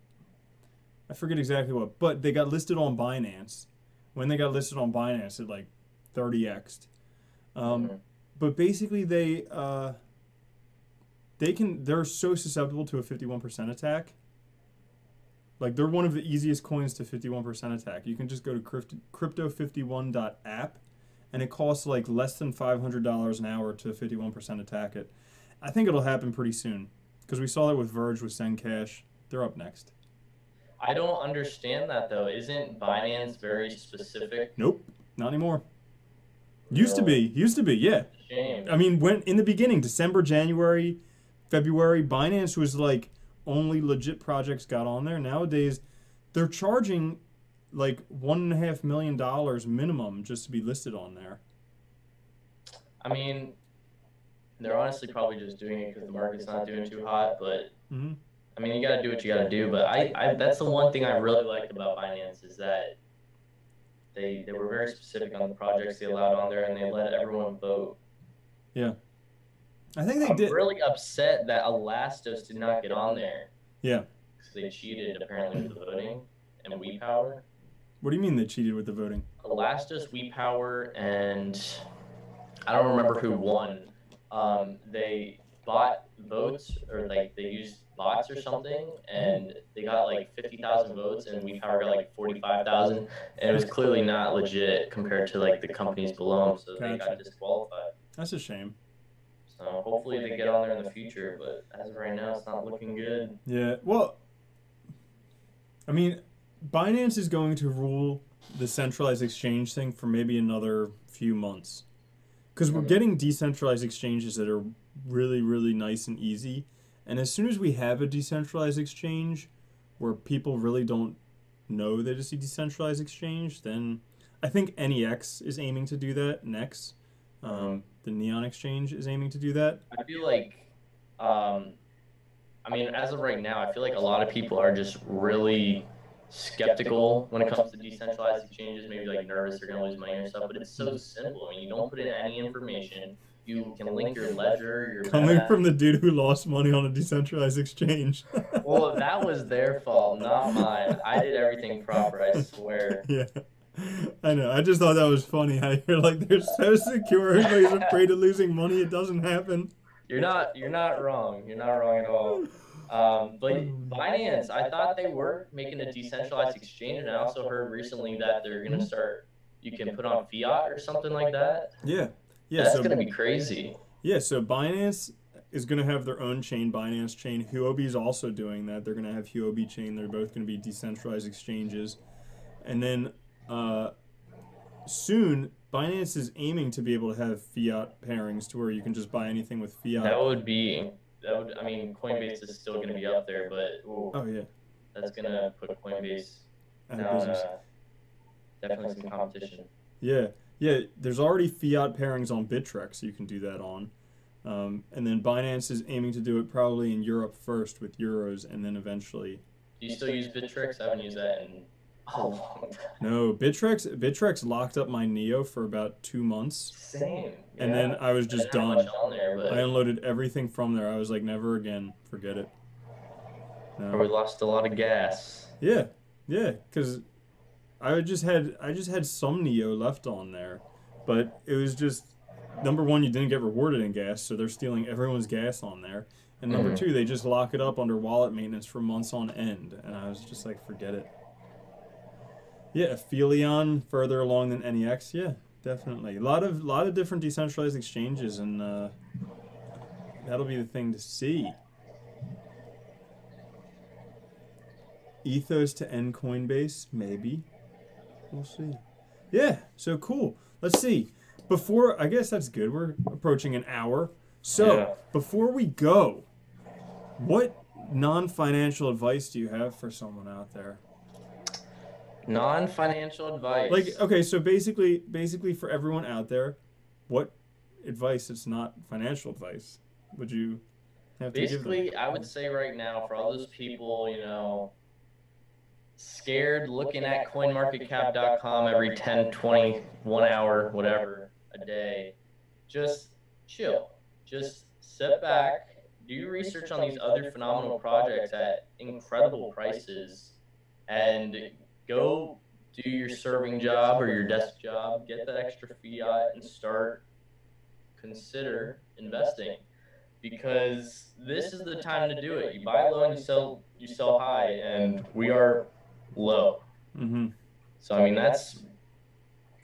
I forget exactly what, but they got listed on Binance. When they got listed on Binance, it like 30x'd. Um, Hmm. but basically they're so susceptible to a 51% attack. Like they're one of the easiest coins to 51% attack. You can just go to crypto51.app and it costs like less than $500 an hour to 51% attack it. I think it'll happen pretty soon because we saw that with Verge with Zencash. They're up next. I don't understand that though. Isn't Binance very specific? Nope, not anymore. Really? Used to be, yeah. Shame. I mean, when in the beginning, December, January, February, Binance was like only legit projects got on there. Nowadays, they're charging like $1.5 million minimum just to be listed on there. I mean, they're honestly probably just doing it because the market's not doing too hot. But Mm-hmm. I mean, you got to do what you got to do. But that's the one thing I really liked about Binance is that they were very specific on the projects they allowed on there, and they let everyone vote. Yeah, I think they I'm did. really upset that Elastos did not get on there Yeah. because they cheated apparently with the voting and WePower. What do you mean they cheated with the voting? Elastos, WePower, and I don't remember who won. They bought votes, or like they used bots or something, and they got like 50,000 votes, and WePower got like 45,000, and it was clearly not legit compared to like the companies below them, so they got Gotcha. disqualified. That's a shame. So hopefully they get on there in the future, but as of right now, it's not looking good. Yeah. Well, I mean, Binance is going to rule the centralized exchange thing for maybe another few months. Because we're getting decentralized exchanges that are really, really nice and easy. And as soon as we have a decentralized exchange where people really don't know that it's a decentralized exchange, then I think NEX is aiming to do that next. The Neon Exchange is aiming to do that. I feel like, I mean, as of right now, I feel like a lot of people are just really skeptical when it comes to decentralized exchanges, maybe like nervous they're going to lose money or stuff, but it's so simple. I mean, you don't put in any information. You can link your ledger, your Coming MetaMask. from the dude who lost money on a decentralized exchange. Well, that was their fault, not mine. I did everything proper, I swear. Yeah. I know. I just thought that was funny how you're like, they're so secure. Everybody's afraid of losing money. It doesn't happen. You're not wrong. You're not wrong at all. But Binance, I thought they were making a decentralized exchange, and I also heard recently that they're gonna start. You can put on fiat or something like that. Yeah, yeah. That's So gonna be crazy. yeah, so Binance is going to have their own chain, Binance Chain. Huobi is also doing that. They're going to have Huobi Chain. They're both going to be decentralized exchanges. And then soon, Binance is aiming to be able to have fiat pairings to where you can just buy anything with fiat. I mean, Coinbase is still going to be up there, but ooh, Oh, yeah. that's going to put Coinbase Out of down. business. Definitely some competition. Yeah. Yeah, there's already fiat pairings on Bittrex, so you can do that on. And then Binance is aiming to do it probably in Europe first with euros, and then eventually. Do you still use Bittrex? I haven't used that in a long time. No, Bittrex locked up my Neo for about 2 months. Same. And then I was just done. Much on there, but I unloaded everything from there. I was like, never again. Forget it. No. probably lost a lot of gas. Yeah, yeah, because I just had some Neo left on there, but it was just number one, you didn't get rewarded in gas, so they're stealing everyone's gas on there, and number two, they just lock it up under wallet maintenance for months on end, and I was just like, forget it. Yeah, Aphelion further along than NEX, yeah, definitely. A lot of different decentralized exchanges, and that'll be the thing to see. Ethos to end Coinbase, maybe. We'll see. Yeah, so cool. Let's see. Before, I guess that's good. We're approaching an hour. So, before we go, what non-financial advice do you have for someone out there? Non-financial advice. Like, okay, so basically for everyone out there, what advice that's not financial advice would you have to give them? Basically, I would say right now, for all those people, you know, scared looking at coinmarketcap.com every 10, 20, 1 hour, whatever, a day, just chill. Just sit back, do your research on these other phenomenal projects at incredible prices, and go do your serving job or your desk job, get that extra fiat, and consider investing. Because this is the time to do it. You buy low and you sell high, and we are low. Mm-hmm. So I mean that's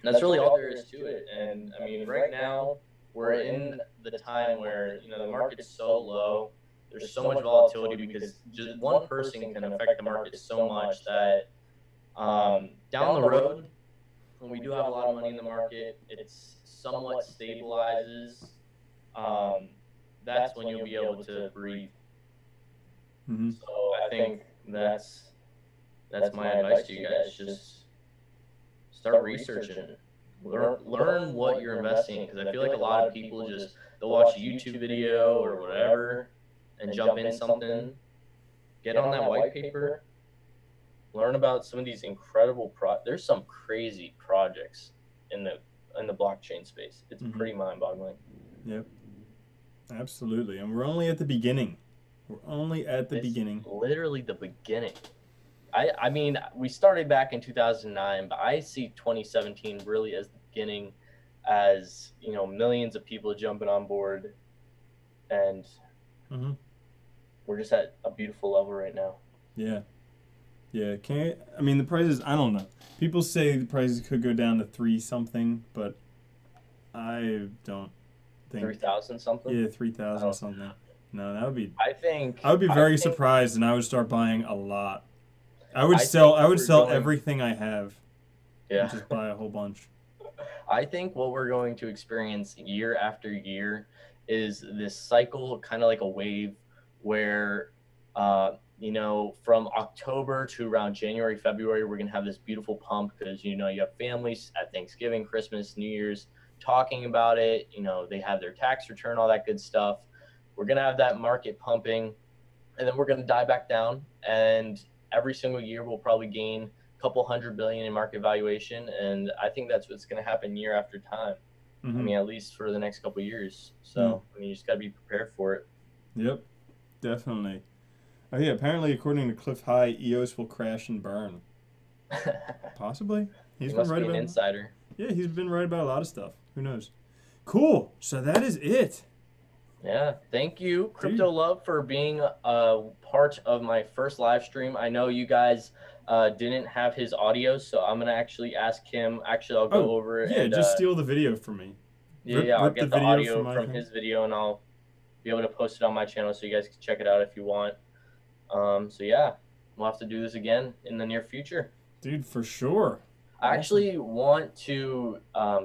really all there is to it. And I mean right now we're in the time where, you know, the market's so low. There's so much volatility because just one person can affect the market so much that down the road, when we do have a lot of money in the market, it's somewhat stabilizes. That's when you'll be able to breathe. Mm-hmm. So I think that's my advice to you guys. Just start researching. Learn what you're investing in, because I feel like a lot of people just, they'll watch a YouTube video or whatever and jump in something. Get on that white paper. Learn about some of these incredible there's some crazy projects in the blockchain space. It's pretty mind-boggling. Yep. Absolutely. And we're only at the beginning. We're only at the beginning. Literally the beginning. I mean, we started back in 2009, but I see 2017 really as the beginning, as, you know, millions of people jumping on board, and we're just at a beautiful level right now. Yeah. Yeah. I mean, the prices, I don't know. People say the prices could go down to 3 something, but I don't think. 3,000 something? Yeah, 3,000 something. No, that would be. I would be very surprised, and I would start buying a lot. I would sell everything I have. Yeah. And just buy a whole bunch. I think what we're going to experience year after year is this cycle, kind of like a wave, where you know, from October to around January, February, we're gonna have this beautiful pump, because, you know, you have families at Thanksgiving, Christmas, New Year's talking about it. You know, they have their tax return, all that good stuff. We're gonna have that market pumping, and then we're gonna die back down, and every single year we'll probably gain a couple $100 billion in market valuation, and I think that's what's going to happen year after time. I mean, at least for the next couple years. So I mean, you just got to be prepared for it. Yep, definitely. Oh yeah, apparently according to Cliff High, EOS will crash and burn. Possibly. He's been right about an insider. Yeah, he's been right about a lot of stuff. Who knows? Cool. So that is it. Yeah, thank you, Crypto Love, for being a part of my first live stream. I know you guys didn't have his audio, so I'm gonna actually ask him. Actually, I'll go Oh, over yeah, and just steal the video from me. yeah, I'll Rip the get the video from audio my from thing. his video and I'll be able to post it on my channel so you guys can check it out if you want. So yeah, we'll have to do this again in the near future. Dude, for sure. I actually want to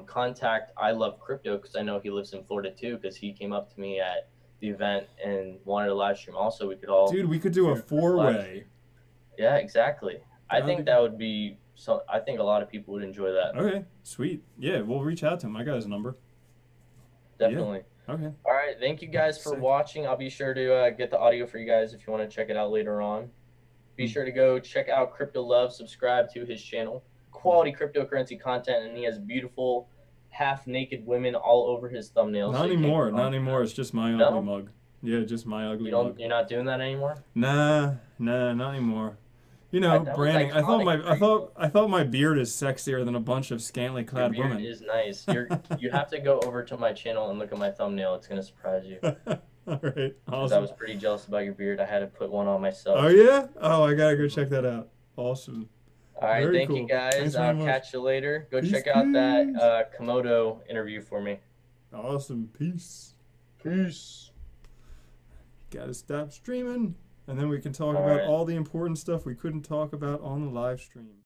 contact I Love Crypto because I know he lives in Florida too. Because he came up to me at the event and wanted a live stream. Also, we could all Dude, we could do a four-way. Yeah, exactly. I think that would be so. I think a lot of people would enjoy that. Okay, sweet. Yeah, we'll reach out to him. I got his number. Definitely. Yeah. Okay. All right. Thank you guys for watching. I'll be sure to get the audio for you guys if you want to check it out later on. Be sure to go check out Crypto Love. Subscribe to his channel. Quality cryptocurrency content, and he has beautiful half-naked women all over his thumbnails. Not anymore. Not anymore. It's just my ugly mug. Yeah, just my ugly mug. You're not doing that anymore? Nah, not anymore. You know, branding. I thought my beard is sexier than a bunch of scantily clad women. Your beard is nice. You have to go over to my channel and look at my thumbnail. It's gonna surprise you. All right, awesome. I was pretty jealous about your beard. I had to put one on myself. Oh yeah? Oh, I gotta go check that out. Awesome. All right, thank you guys. I'll catch you later. Go check out that Komodo interview for me. Awesome. Peace. Gotta stop streaming. And then we can talk about all the important stuff we couldn't talk about on the live stream.